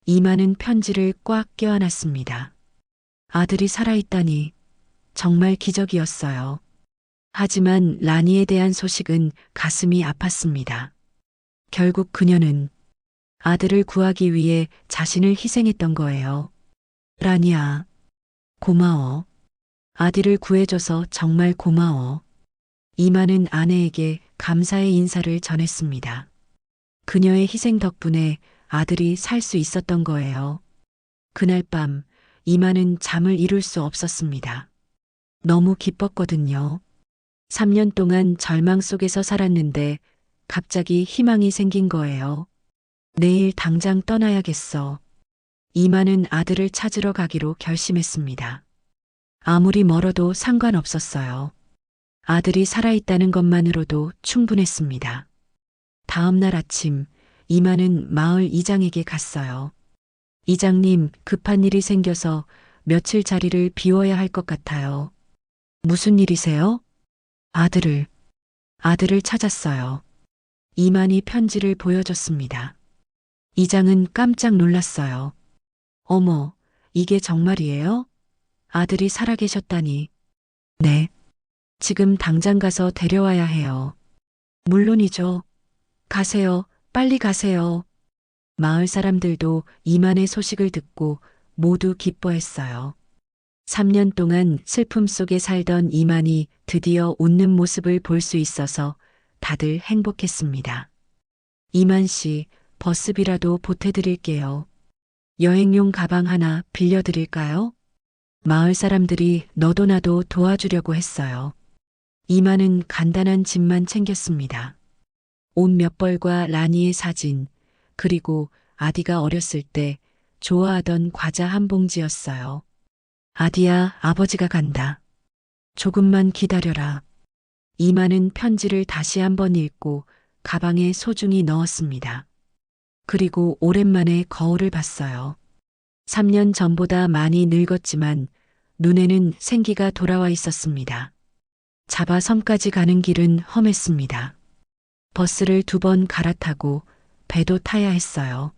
이마는 편지를 꽉 껴안았습니다. 아들이 살아있다니 정말 기적이었어요. 하지만 라니에 대한 소식은 가슴이 아팠습니다. 결국 그녀는 아들을 구하기 위해 자신을 희생했던 거예요. 라니야, 고마워. 아들을 구해줘서 정말 고마워. 이마는 아내에게 감사의 인사를 전했습니다. 그녀의 희생 덕분에 아들이 살 수 있었던 거예요. 그날 밤 이마는 잠을 이룰 수 없었습니다. 너무 기뻤거든요. 3년 동안 절망 속에서 살았는데 갑자기 희망이 생긴 거예요. 내일 당장 떠나야겠어. 이마는 아들을 찾으러 가기로 결심했습니다. 아무리 멀어도 상관없었어요. 아들이 살아있다는 것만으로도 충분했습니다. 다음 날 아침, 이마는 마을 이장에게 갔어요. 이장님, 급한 일이 생겨서 며칠 자리를 비워야 할 것 같아요. 무슨 일이세요? 아들을 찾았어요. 이만이 편지를 보여줬습니다. 이장은 깜짝 놀랐어요. 어머, 이게 정말이에요? 아들이 살아계셨다니. 네. 지금 당장 가서 데려와야 해요. 물론이죠. 가세요. 빨리 가세요. 마을 사람들도 이만의 소식을 듣고 모두 기뻐했어요. 3년 동안 슬픔 속에 살던 이만이 드디어 웃는 모습을 볼 수 있어서 다들 행복했습니다. 이만 씨, 버스비라도 보태드릴게요. 여행용 가방 하나 빌려드릴까요? 마을 사람들이 너도 나도 도와주려고 했어요. 이만은 간단한 짐만 챙겼습니다. 옷 몇 벌과 라니의 사진, 그리고 아디가 어렸을 때 좋아하던 과자 한 봉지였어요. 아디야, 아버지가 간다. 조금만 기다려라. 이만은 편지를 다시 한번 읽고 가방에 소중히 넣었습니다. 그리고 오랜만에 거울을 봤어요. 3년 전보다 많이 늙었지만 눈에는 생기가 돌아와 있었습니다. 자바 섬까지 가는 길은 험했습니다. 버스를 2번 갈아타고 배도 타야 했어요.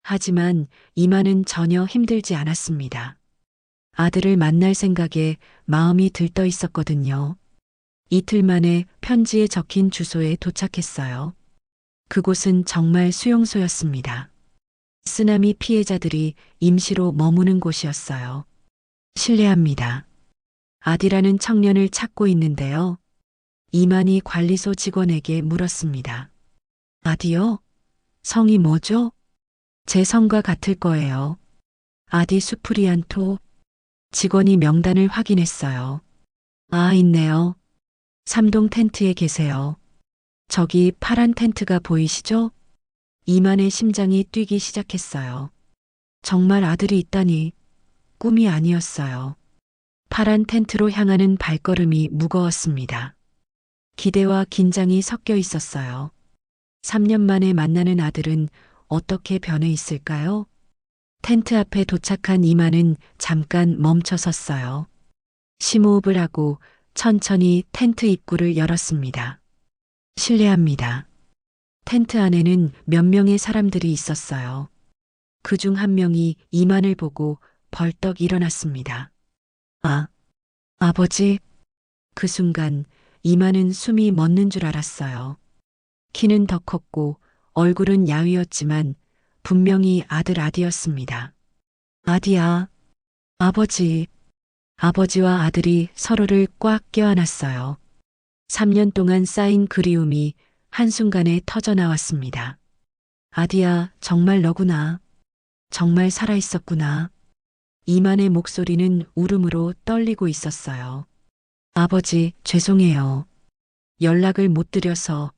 하지만 이마는 전혀 힘들지 않았습니다. 아들을 만날 생각에 마음이 들떠 있었거든요. 이틀 만에 편지에 적힌 주소에 도착했어요. 그곳은 정말 수용소였습니다. 쓰나미 피해자들이 임시로 머무는 곳이었어요. 실례합니다. 아디라는 청년을 찾고 있는데요. 이만희 관리소 직원에게 물었습니다. 아디요? 성이 뭐죠? 제 성과 같을 거예요. 아디 수프리안토. 직원이 명단을 확인했어요. 아, 있네요. 3동 텐트에 계세요. 저기 파란 텐트가 보이시죠? 이만의 심장이 뛰기 시작했어요. 정말 아들이 있다니 꿈이 아니었어요. 파란 텐트로 향하는 발걸음이 무거웠습니다. 기대와 긴장이 섞여 있었어요. 3년 만에 만나는 아들은 어떻게 변해 있을까요? 텐트 앞에 도착한 이만은 잠깐 멈춰 섰어요. 심호흡을 하고 천천히 텐트 입구를 열었습니다. 실례합니다. 텐트 안에는 몇 명의 사람들이 있었어요. 그중 한 명이 이만을 보고 벌떡 일어났습니다. 아, 아버지. 그 순간 이만은 숨이 멎는 줄 알았어요. 키는 더 컸고 얼굴은 야위었지만 분명히 아들 아디였습니다. 아디야, 아버지. 아버지와 아들이 서로를 꽉 껴안았어요. 3년 동안 쌓인 그리움이 한순간에 터져나왔습니다. 아디야, 정말 너구나. 정말 살아있었구나. 이만의 목소리는 울음으로 떨리고 있었어요. 아버지, 죄송해요. 연락을 못 드려서.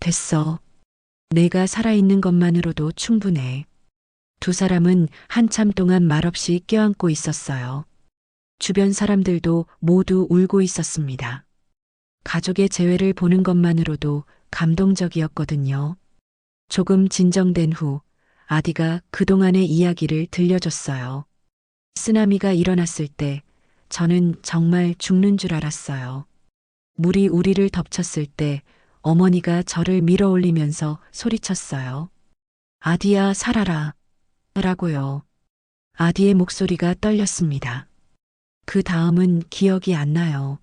됐어. 내가 살아있는 것만으로도 충분해. 두 사람은 한참 동안 말없이 껴안고 있었어요. 주변 사람들도 모두 울고 있었습니다. 가족의 재회를 보는 것만으로도 감동적이었거든요. 조금 진정된 후 아디가 그동안의 이야기를 들려줬어요. 쓰나미가 일어났을 때 저는 정말 죽는 줄 알았어요. 물이 우리를 덮쳤을 때 어머니가 저를 밀어 올리면서 소리쳤어요. 아디야, 살아라. 라고요. 아디의 목소리가 떨렸습니다. 그 다음은 기억이 안 나요.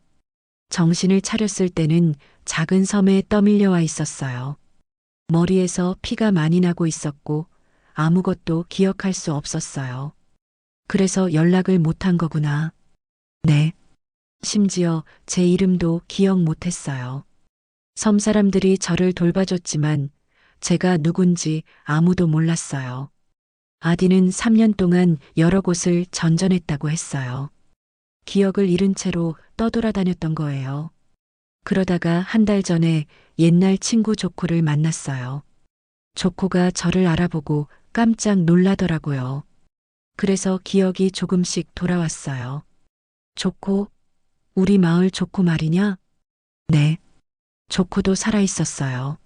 정신을 차렸을 때는 작은 섬에 떠밀려 와 있었어요. 머리에서 피가 많이 나고 있었고 아무것도 기억할 수 없었어요. 그래서 연락을 못한 거구나. 네. 심지어 제 이름도 기억 못했어요. 섬 사람들이 저를 돌봐줬지만 제가 누군지 아무도 몰랐어요. 아디는 3년 동안 여러 곳을 전전했다고 했어요. 기억을 잃은 채로 떠돌아다녔던 거예요. 그러다가 한 달 전에 옛날 친구 조코를 만났어요. 조코가 저를 알아보고 깜짝 놀라더라고요. 그래서 기억이 조금씩 돌아왔어요. 조코? 우리 마을 조코 말이냐? 네. 조코도 살아있었어요.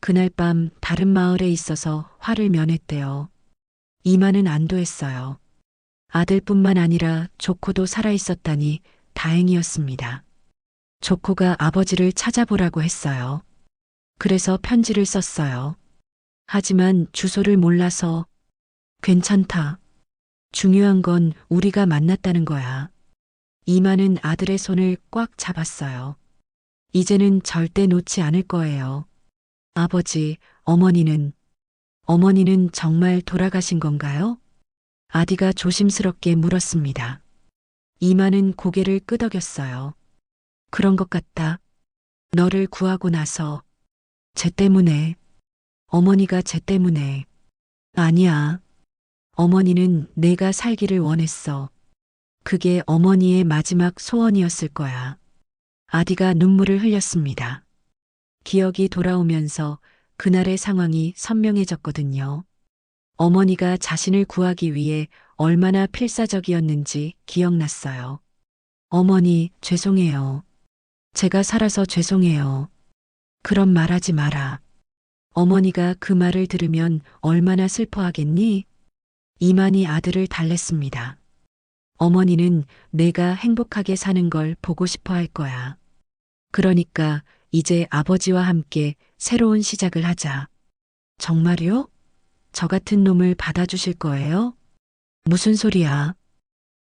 그날 밤 다른 마을에 있어서 화를 면했대요. 이만은 안도했어요. 아들뿐만 아니라 조코도 살아있었다니 다행이었습니다. 조코가 아버지를 찾아보라고 했어요. 그래서 편지를 썼어요. 하지만 주소를 몰라서. 괜찮다. 중요한 건 우리가 만났다는 거야. 이만은 아들의 손을 꽉 잡았어요. 이제는 절대 놓지 않을 거예요. 아버지, 어머니는 정말 돌아가신 건가요? 아디가 조심스럽게 물었습니다. 이만은 고개를 끄덕였어요. 그런 것 같다. 너를 구하고 나서. 쟤 때문에. 어머니가 쟤 때문에. 아니야. 어머니는 내가 살기를 원했어. 그게 어머니의 마지막 소원이었을 거야. 아디가 눈물을 흘렸습니다. 기억이 돌아오면서 그날의 상황이 선명해졌거든요. 어머니가 자신을 구하기 위해 얼마나 필사적이었는지 기억났어요. 어머니, 죄송해요. 제가 살아서 죄송해요. 그런 말 하지 마라. 어머니가 그 말을 들으면 얼마나 슬퍼하겠니? 이만희 아들을 달랬습니다. 어머니는 내가 행복하게 사는 걸 보고 싶어 할 거야. 그러니까 이제 아버지와 함께 새로운 시작을 하자. 정말요? 저 같은 놈을 받아주실 거예요? 무슨 소리야?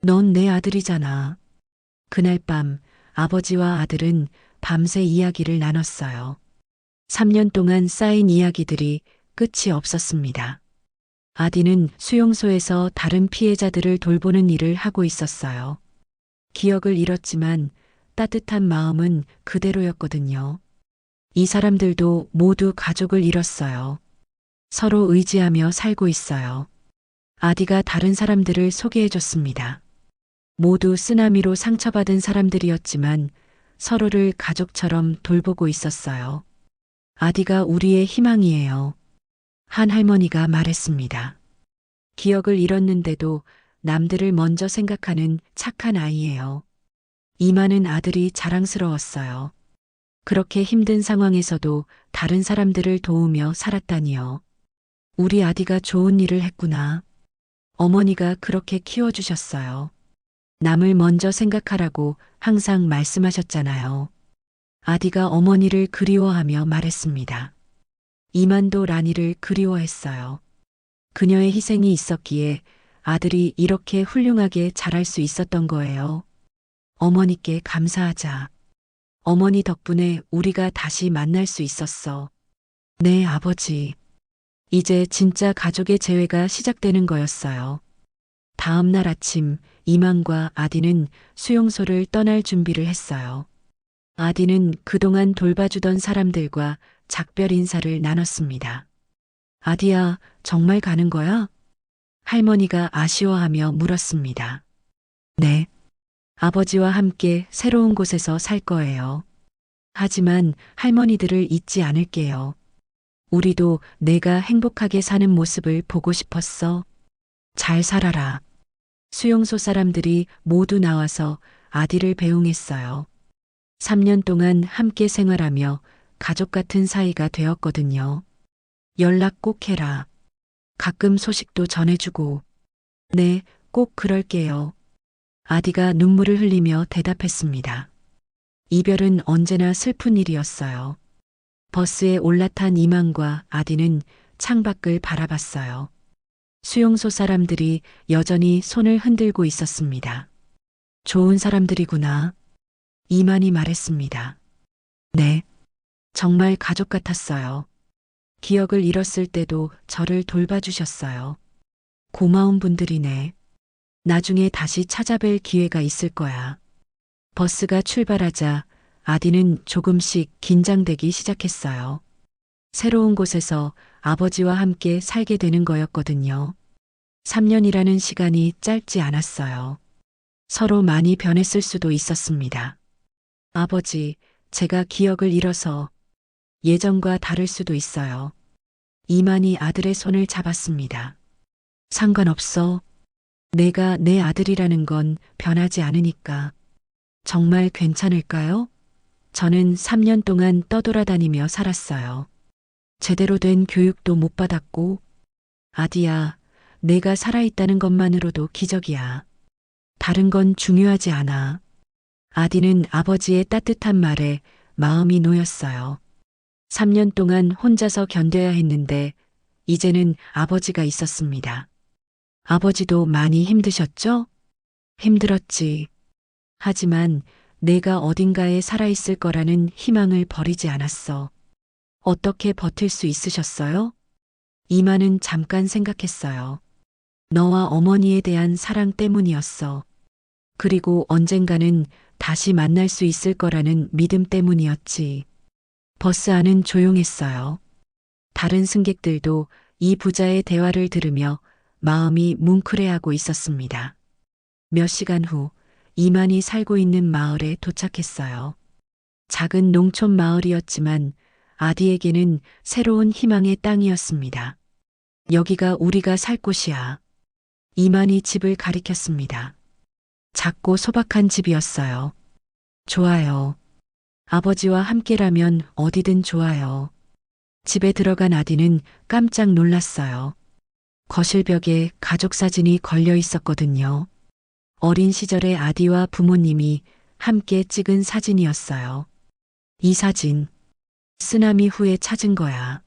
넌 내 아들이잖아. 그날 밤 아버지와 아들은 밤새 이야기를 나눴어요. 3년 동안 쌓인 이야기들이 끝이 없었습니다. 아디는 수용소에서 다른 피해자들을 돌보는 일을 하고 있었어요. 기억을 잃었지만 따뜻한 마음은 그대로였거든요. 이 사람들도 모두 가족을 잃었어요. 서로 의지하며 살고 있어요. 아디가 다른 사람들을 소개해줬습니다. 모두 쓰나미로 상처받은 사람들이었지만 서로를 가족처럼 돌보고 있었어요. 아디가 우리의 희망이에요. 한 할머니가 말했습니다. 기억을 잃었는데도 남들을 먼저 생각하는 착한 아이예요. 이만은 아들이 자랑스러웠어요. 그렇게 힘든 상황에서도 다른 사람들을 도우며 살았다니요. 우리 아디가 좋은 일을 했구나. 어머니가 그렇게 키워주셨어요. 남을 먼저 생각하라고 항상 말씀하셨잖아요. 아디가 어머니를 그리워하며 말했습니다. 이만도 라니를 그리워했어요. 그녀의 희생이 있었기에 아들이 이렇게 훌륭하게 자랄 수 있었던 거예요. 어머니께 감사하자. 어머니 덕분에 우리가 다시 만날 수 있었어. 네, 아버지. 이제 진짜 가족의 재회가 시작되는 거였어요. 다음 날 아침 이만과 아디는 수용소를 떠날 준비를 했어요. 아디는 그동안 돌봐주던 사람들과 작별 인사를 나눴습니다. 아디야, 정말 가는 거야? 할머니가 아쉬워하며 물었습니다. 네. 아버지와 함께 새로운 곳에서 살 거예요. 하지만 할머니들을 잊지 않을게요. 우리도 내가 행복하게 사는 모습을 보고 싶었어. 잘 살아라. 수용소 사람들이 모두 나와서 아디를 배웅했어요. 3년 동안 함께 생활하며 가족 같은 사이가 되었거든요. 연락 꼭 해라. 가끔 소식도 전해주고. 네, 꼭 그럴게요. 아디가 눈물을 흘리며 대답했습니다. 이별은 언제나 슬픈 일이었어요. 버스에 올라탄 이만과 아디는 창밖을 바라봤어요. 수용소 사람들이 여전히 손을 흔들고 있었습니다. 좋은 사람들이구나. 이만이 말했습니다. 네. 정말 가족 같았어요. 기억을 잃었을 때도 저를 돌봐주셨어요. 고마운 분들이네. 나중에 다시 찾아뵐 기회가 있을 거야. 버스가 출발하자 아디는 조금씩 긴장되기 시작했어요. 새로운 곳에서 아버지와 함께 살게 되는 거였거든요. 3년이라는 시간이 짧지 않았어요. 서로 많이 변했을 수도 있었습니다. 아버지, 제가 기억을 잃어서 예전과 다를 수도 있어요. 이만희 아들의 손을 잡았습니다. 상관없어. 내가 내 아들이라는 건 변하지 않으니까. 정말 괜찮을까요? 저는 3년 동안 떠돌아다니며 살았어요. 제대로 된 교육도 못 받았고, 아디야, 내가 살아있다는 것만으로도 기적이야. 다른 건 중요하지 않아. 아디는 아버지의 따뜻한 말에 마음이 놓였어요. 3년 동안 혼자서 견뎌야 했는데, 이제는 아버지가 있었습니다. 아버지도 많이 힘드셨죠? 힘들었지. 하지만 내가 어딘가에 살아있을 거라는 희망을 버리지 않았어. 어떻게 버틸 수 있으셨어요? 이만은 잠깐 생각했어요. 너와 어머니에 대한 사랑 때문이었어. 그리고 언젠가는 다시 만날 수 있을 거라는 믿음 때문이었지. 버스 안은 조용했어요. 다른 승객들도 이 부자의 대화를 들으며 마음이 뭉클해하고 있었습니다. 몇 시간 후 이만이 살고 있는 마을에 도착했어요. 작은 농촌 마을이었지만 아디에게는 새로운 희망의 땅이었습니다. 여기가 우리가 살 곳이야. 이만이 집을 가리켰습니다. 작고 소박한 집이었어요. 좋아요. 아버지와 함께라면 어디든 좋아요. 집에 들어간 아디는 깜짝 놀랐어요. 거실 벽에 가족 사진이 걸려 있었거든요. 어린 시절의 아디와 부모님이 함께 찍은 사진이었어요. 이 사진, 쓰나미 후에 찾은 거야.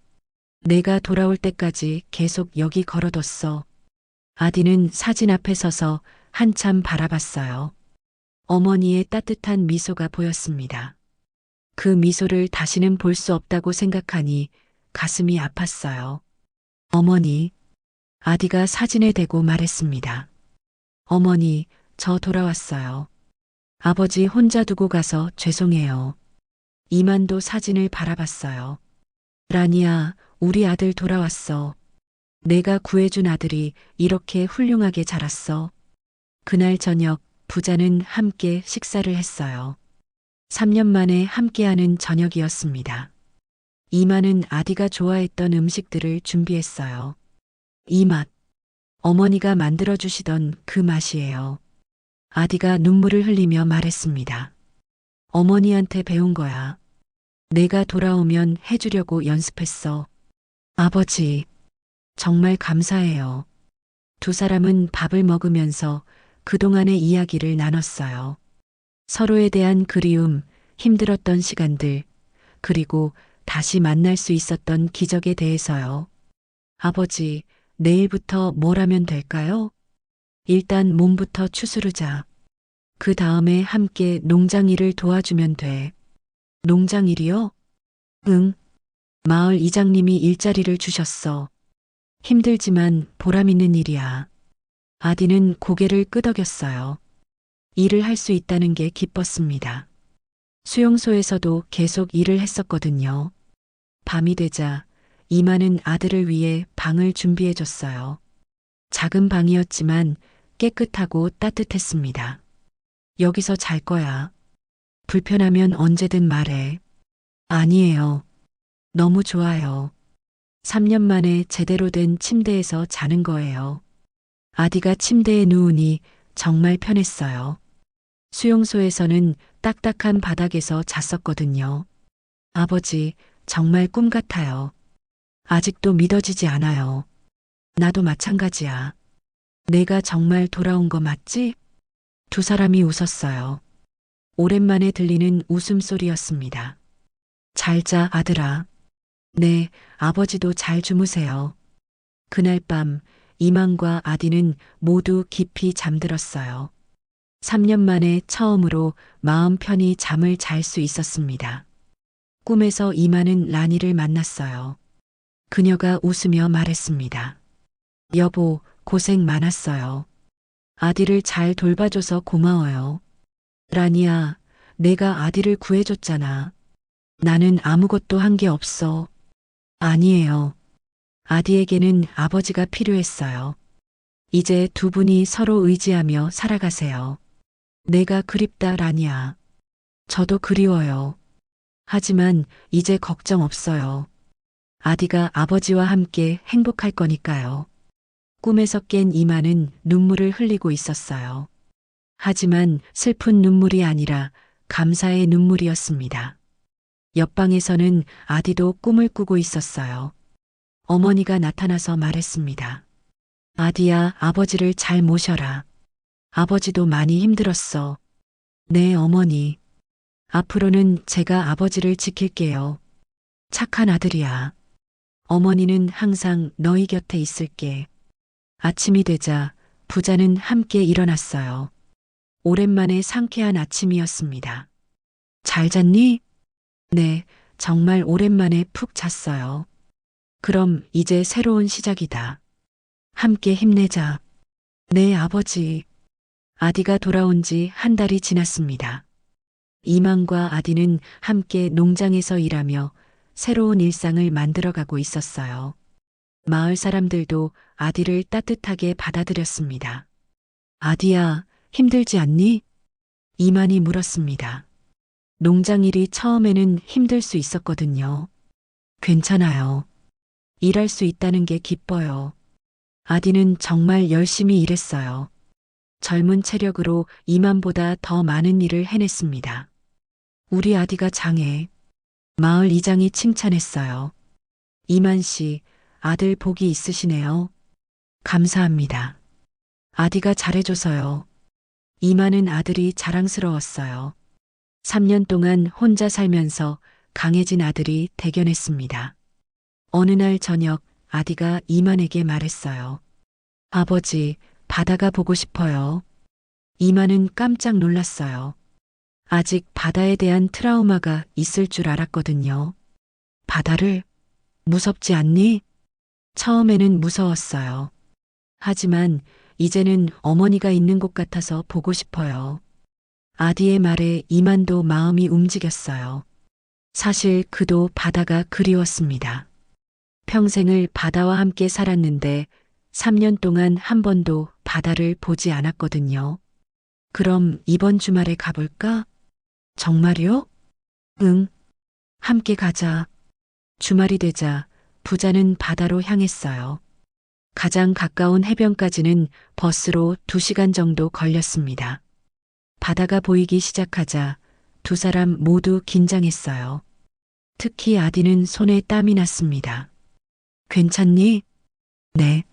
내가 돌아올 때까지 계속 여기 걸어뒀어. 아디는 사진 앞에 서서 한참 바라봤어요. 어머니의 따뜻한 미소가 보였습니다. 그 미소를 다시는 볼 수 없다고 생각하니 가슴이 아팠어요. 어머니, 아디가 사진에 대고 말했습니다. 어머니, 저 돌아왔어요. 아버지 혼자 두고 가서 죄송해요. 이만도 사진을 바라봤어요. 라니야, 우리 아들 돌아왔어. 내가 구해준 아들이 이렇게 훌륭하게 자랐어. 그날 저녁 부자는 함께 식사를 했어요. 3년 만에 함께하는 저녁이었습니다. 이만은 아디가 좋아했던 음식들을 준비했어요. 이 맛, 어머니가 만들어주시던 그 맛이에요. 아디가 눈물을 흘리며 말했습니다. 어머니한테 배운 거야. 내가 돌아오면 해주려고 연습했어. 아버지, 정말 감사해요. 두 사람은 밥을 먹으면서 그동안의 이야기를 나눴어요. 서로에 대한 그리움, 힘들었던 시간들, 그리고 다시 만날 수 있었던 기적에 대해서요. 아버지, 내일부터 뭘 하면 될까요? 일단 몸부터 추스르자. 그 다음에 함께 농장 일을 도와주면 돼. 농장 일이요? 응. 마을 이장님이 일자리를 주셨어. 힘들지만 보람 있는 일이야. 아디는 고개를 끄덕였어요. 일을 할 수 있다는 게 기뻤습니다. 수용소에서도 계속 일을 했었거든요. 밤이 되자 이마는 아들을 위해 방을 준비해 줬어요. 작은 방이었지만 깨끗하고 따뜻했습니다. 여기서 잘 거야. 불편하면 언제든 말해. 아니에요. 너무 좋아요. 3년 만에 제대로 된 침대에서 자는 거예요. 아디가 침대에 누우니 정말 편했어요. 수용소에서는 딱딱한 바닥에서 잤었거든요. 아버지, 정말 꿈 같아요. 아직도 믿어지지 않아요. 나도 마찬가지야. 내가 정말 돌아온 거 맞지? 두 사람이 웃었어요. 오랜만에 들리는 웃음소리였습니다. 잘 자, 아들아. 네, 아버지도 잘 주무세요. 그날 밤 이만과 아디는 모두 깊이 잠들었어요. 3년 만에 처음으로 마음 편히 잠을 잘 수 있었습니다. 꿈에서 이만은 라니를 만났어요. 그녀가 웃으며 말했습니다. 여보, 고생 많았어요. 아디를 잘 돌봐줘서 고마워요. 라니야, 내가 아디를 구해줬잖아. 나는 아무것도 한 게 없어. 아니에요. 아디에게는 아버지가 필요했어요. 이제 두 분이 서로 의지하며 살아가세요. 내가 그립다, 라니야. 저도 그리워요. 하지만 이제 걱정 없어요. 아디가 아버지와 함께 행복할 거니까요. 꿈에서 깬 이마는 눈물을 흘리고 있었어요. 하지만 슬픈 눈물이 아니라 감사의 눈물이었습니다. 옆방에서는 아디도 꿈을 꾸고 있었어요. 어머니가 나타나서 말했습니다. 아디야, 아버지를 잘 모셔라. 아버지도 많이 힘들었어. 네, 어머니. 앞으로는 제가 아버지를 지킬게요. 착한 아들이야. 어머니는 항상 너희 곁에 있을게. 아침이 되자 부자는 함께 일어났어요. 오랜만에 상쾌한 아침이었습니다. 잘 잤니? 네, 정말 오랜만에 푹 잤어요. 그럼 이제 새로운 시작이다. 함께 힘내자. 네, 아버지. 아디가 돌아온 지 한 달이 지났습니다. 이만과 아디는 함께 농장에서 일하며 새로운 일상을 만들어가고 있었어요. 마을 사람들도 아디를 따뜻하게 받아들였습니다. 아디야, 힘들지 않니? 이만이 물었습니다. 농장 일이 처음에는 힘들 수 있었거든요. 괜찮아요. 일할 수 있다는 게 기뻐요. 아디는 정말 열심히 일했어요. 젊은 체력으로 이만보다 더 많은 일을 해냈습니다. 우리 아디가 장해. 마을 이장이 칭찬했어요. 이만 씨, 아들 복이 있으시네요. 감사합니다. 아디가 잘해줘서요. 이만은 아들이 자랑스러웠어요. 3년 동안 혼자 살면서 강해진 아들이 대견했습니다. 어느 날 저녁 아디가 이만에게 말했어요. 아버지, 바다가 보고 싶어요. 이만은 깜짝 놀랐어요. 아직 바다에 대한 트라우마가 있을 줄 알았거든요. 바다를 무섭지 않니? 처음에는 무서웠어요. 하지만 이제는 어머니가 있는 곳 같아서 보고 싶어요. 아디의 말에 이만도 마음이 움직였어요. 사실 그도 바다가 그리웠습니다. 평생을 바다와 함께 살았는데 3년 동안 한 번도 바다를 보지 않았거든요. 그럼 이번 주말에 가볼까? 정말요? 응. 함께 가자. 주말이 되자 부자는 바다로 향했어요. 가장 가까운 해변까지는 버스로 2시간 정도 걸렸습니다. 바다가 보이기 시작하자 두 사람 모두 긴장했어요. 특히 아디는 손에 땀이 났습니다. 괜찮니? 네,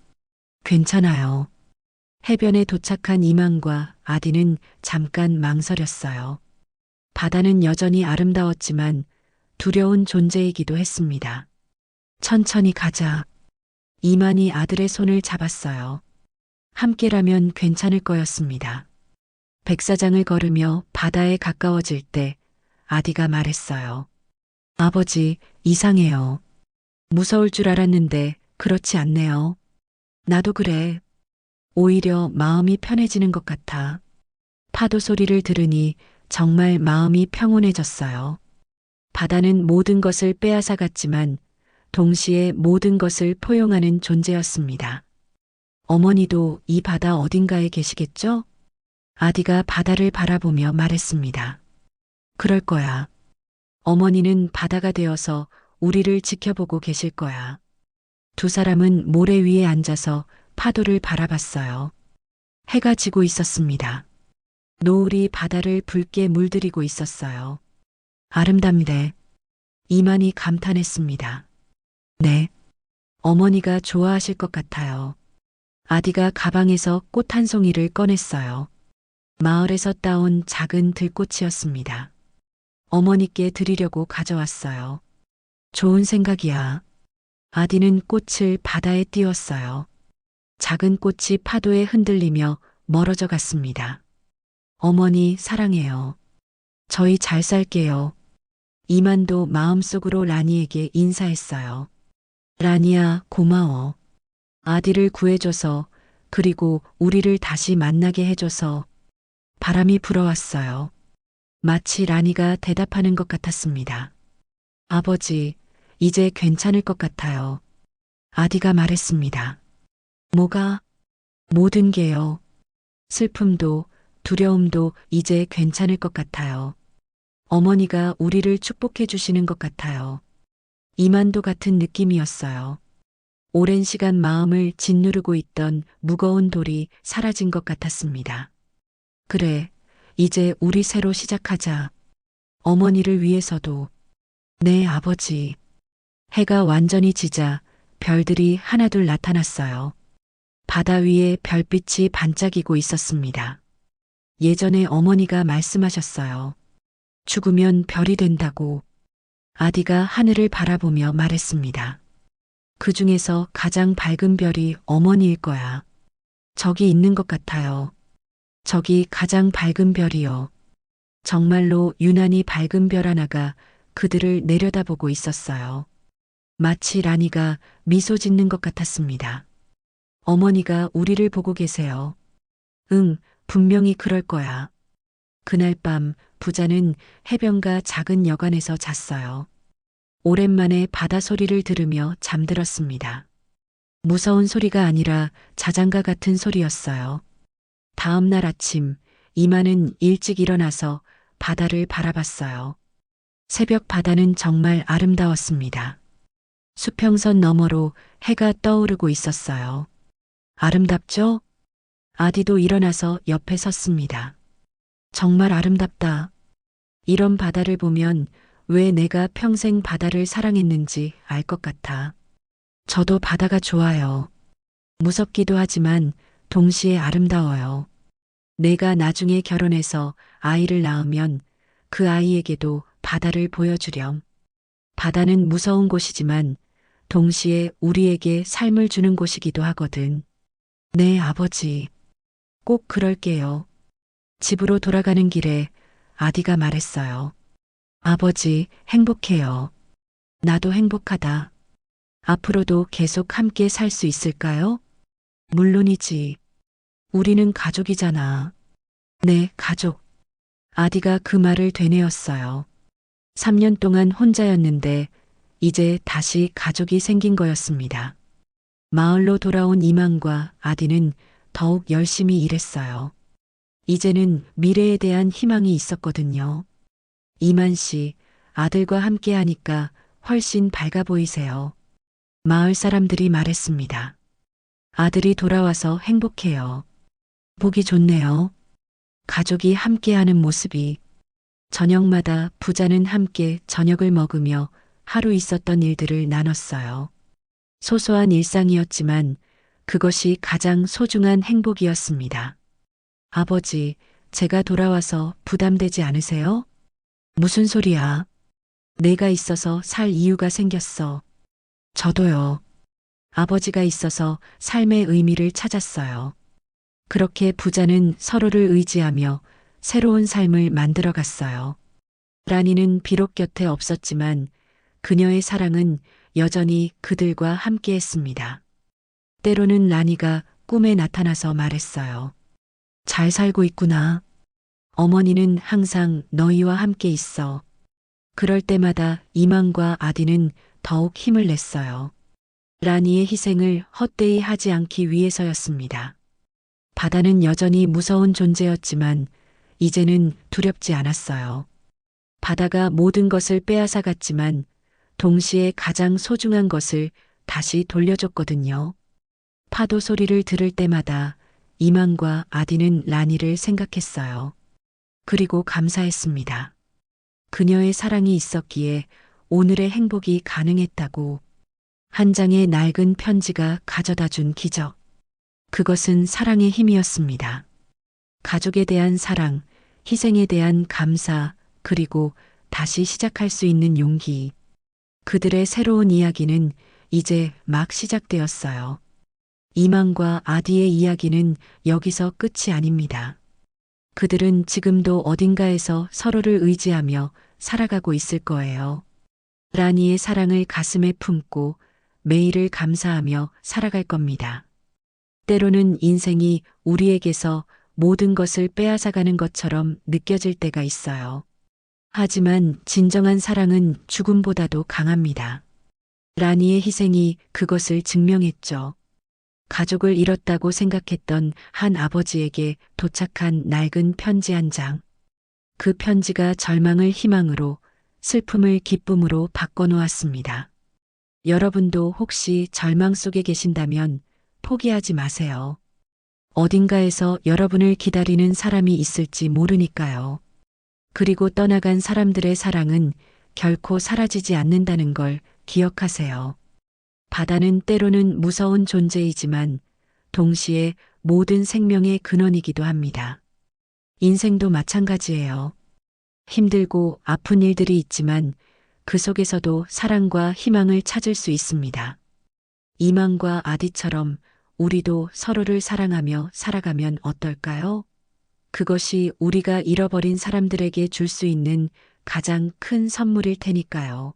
괜찮아요. 해변에 도착한 이만과 아디는 잠깐 망설였어요. 바다는 여전히 아름다웠지만 두려운 존재이기도 했습니다. 천천히 가자. 이만이 아들의 손을 잡았어요. 함께라면 괜찮을 거였습니다. 백사장을 걸으며 바다에 가까워질 때 아디가 말했어요. 아버지, 이상해요. 무서울 줄 알았는데 그렇지 않네요. 나도 그래. 오히려 마음이 편해지는 것 같아. 파도 소리를 들으니 정말 마음이 평온해졌어요. 바다는 모든 것을 빼앗아 갔지만 동시에 모든 것을 포용하는 존재였습니다. 어머니도 이 바다 어딘가에 계시겠죠? 아디가 바다를 바라보며 말했습니다. 그럴 거야. 어머니는 바다가 되어서 우리를 지켜보고 계실 거야. 두 사람은 모래 위에 앉아서 파도를 바라봤어요. 해가 지고 있었습니다. 노을이 바다를 붉게 물들이고 있었어요. 아름답네. 이만희 감탄했습니다. 네. 어머니가 좋아하실 것 같아요. 아디가 가방에서 꽃 한 송이를 꺼냈어요. 마을에서 따온 작은 들꽃이었습니다. 어머니께 드리려고 가져왔어요. 좋은 생각이야. 아디는 꽃을 바다에 띄웠어요. 작은 꽃이 파도에 흔들리며 멀어져 갔습니다. 어머니 사랑해요. 저희 잘 살게요. 이만도 마음속으로 라니에게 인사했어요. 라니야, 고마워. 아디를 구해줘서, 그리고 우리를 다시 만나게 해줘서. 바람이 불어왔어요. 마치 라니가 대답하는 것 같았습니다. 아버지, 이제 괜찮을 것 같아요. 아디가 말했습니다. 뭐가? 모든 게요. 슬픔도, 두려움도 이제 괜찮을 것 같아요. 어머니가 우리를 축복해 주시는 것 같아요. 이만도 같은 느낌이었어요. 오랜 시간 마음을 짓누르고 있던 무거운 돌이 사라진 것 같았습니다. 그래, 이제 우리 새로 시작하자. 어머니를 위해서도. 네, 아버지. 해가 완전히 지자 별들이 하나둘 나타났어요. 바다 위에 별빛이 반짝이고 있었습니다. 예전에 어머니가 말씀하셨어요. 죽으면 별이 된다고. 아디가 하늘을 바라보며 말했습니다. 그 중에서 가장 밝은 별이 어머니일 거야. 저기 있는 것 같아요. 저기 가장 밝은 별이요. 정말로 유난히 밝은 별 하나가 그들을 내려다보고 있었어요. 마치 라니가 미소 짓는 것 같았습니다. 어머니가 우리를 보고 계세요. 응, 분명히 그럴 거야. 그날 밤 부자는 해변가 작은 여관에서 잤어요. 오랜만에 바다 소리를 들으며 잠들었습니다. 무서운 소리가 아니라 자장가 같은 소리였어요. 다음 날 아침, 이만은 일찍 일어나서 바다를 바라봤어요. 새벽 바다는 정말 아름다웠습니다. 수평선 너머로 해가 떠오르고 있었어요. 아름답죠? 아디도 일어나서 옆에 섰습니다. 정말 아름답다. 이런 바다를 보면 왜 내가 평생 바다를 사랑했는지 알 것 같아. 저도 바다가 좋아요. 무섭기도 하지만 동시에 아름다워요. 내가 나중에 결혼해서 아이를 낳으면 그 아이에게도 바다를 보여주렴. 바다는 무서운 곳이지만 동시에 우리에게 삶을 주는 곳이기도 하거든. 네, 아버지. 꼭 그럴게요. 집으로 돌아가는 길에 아디가 말했어요. 아버지, 행복해요. 나도 행복하다. 앞으로도 계속 함께 살 수 있을까요? 물론이지. 우리는 가족이잖아. 네, 가족. 아디가 그 말을 되뇌었어요. 3년 동안 혼자였는데 이제 다시 가족이 생긴 거였습니다. 마을로 돌아온 이만과 아디는 더욱 열심히 일했어요. 이제는 미래에 대한 희망이 있었거든요. 이만 씨, 아들과 함께 하니까 훨씬 밝아 보이세요. 마을 사람들이 말했습니다. 아들이 돌아와서 행복해요. 보기 좋네요. 가족이 함께하는 모습이. 저녁마다 부자는 함께 저녁을 먹으며 하루 있었던 일들을 나눴어요. 소소한 일상이었지만 그것이 가장 소중한 행복이었습니다. 아버지, 제가 돌아와서 부담되지 않으세요? 무슨 소리야? 내가 있어서 살 이유가 생겼어. 저도요. 아버지가 있어서 삶의 의미를 찾았어요. 그렇게 부자는 서로를 의지하며 새로운 삶을 만들어 갔어요. 라니는 비록 곁에 없었지만 그녀의 사랑은 여전히 그들과 함께 했습니다. 때로는 라니가 꿈에 나타나서 말했어요. 잘 살고 있구나. 어머니는 항상 너희와 함께 있어. 그럴 때마다 이망과 아디는 더욱 힘을 냈어요. 라니의 희생을 헛되이 하지 않기 위해서였습니다. 바다는 여전히 무서운 존재였지만 이제는 두렵지 않았어요. 바다가 모든 것을 빼앗아 갔지만 동시에 가장 소중한 것을 다시 돌려줬거든요. 파도 소리를 들을 때마다 이망과 아디는 라니를 생각했어요. 그리고 감사했습니다. 그녀의 사랑이 있었기에 오늘의 행복이 가능했다고. 한 장의 낡은 편지가 가져다 준 기적. 그것은 사랑의 힘이었습니다. 가족에 대한 사랑, 희생에 대한 감사, 그리고 다시 시작할 수 있는 용기. 그들의 새로운 이야기는 이제 막 시작되었어요. 이망과 아디의 이야기는 여기서 끝이 아닙니다. 그들은 지금도 어딘가에서 서로를 의지하며 살아가고 있을 거예요. 라니의 사랑을 가슴에 품고 매일을 감사하며 살아갈 겁니다. 때로는 인생이 우리에게서 모든 것을 빼앗아가는 것처럼 느껴질 때가 있어요. 하지만 진정한 사랑은 죽음보다도 강합니다. 라니의 희생이 그것을 증명했죠. 가족을 잃었다고 생각했던 한 아버지에게 도착한 낡은 편지 한 장. 그 편지가 절망을 희망으로, 슬픔을 기쁨으로 바꿔놓았습니다. 여러분도 혹시 절망 속에 계신다면 포기하지 마세요. 어딘가에서 여러분을 기다리는 사람이 있을지 모르니까요. 그리고 떠나간 사람들의 사랑은 결코 사라지지 않는다는 걸 기억하세요. 바다는 때로는 무서운 존재이지만 동시에 모든 생명의 근원이기도 합니다. 인생도 마찬가지예요. 힘들고 아픈 일들이 있지만 그 속에서도 사랑과 희망을 찾을 수 있습니다. 이망과 아디처럼 우리도 서로를 사랑하며 살아가면 어떨까요? 그것이 우리가 잃어버린 사람들에게 줄 수 있는 가장 큰 선물일 테니까요.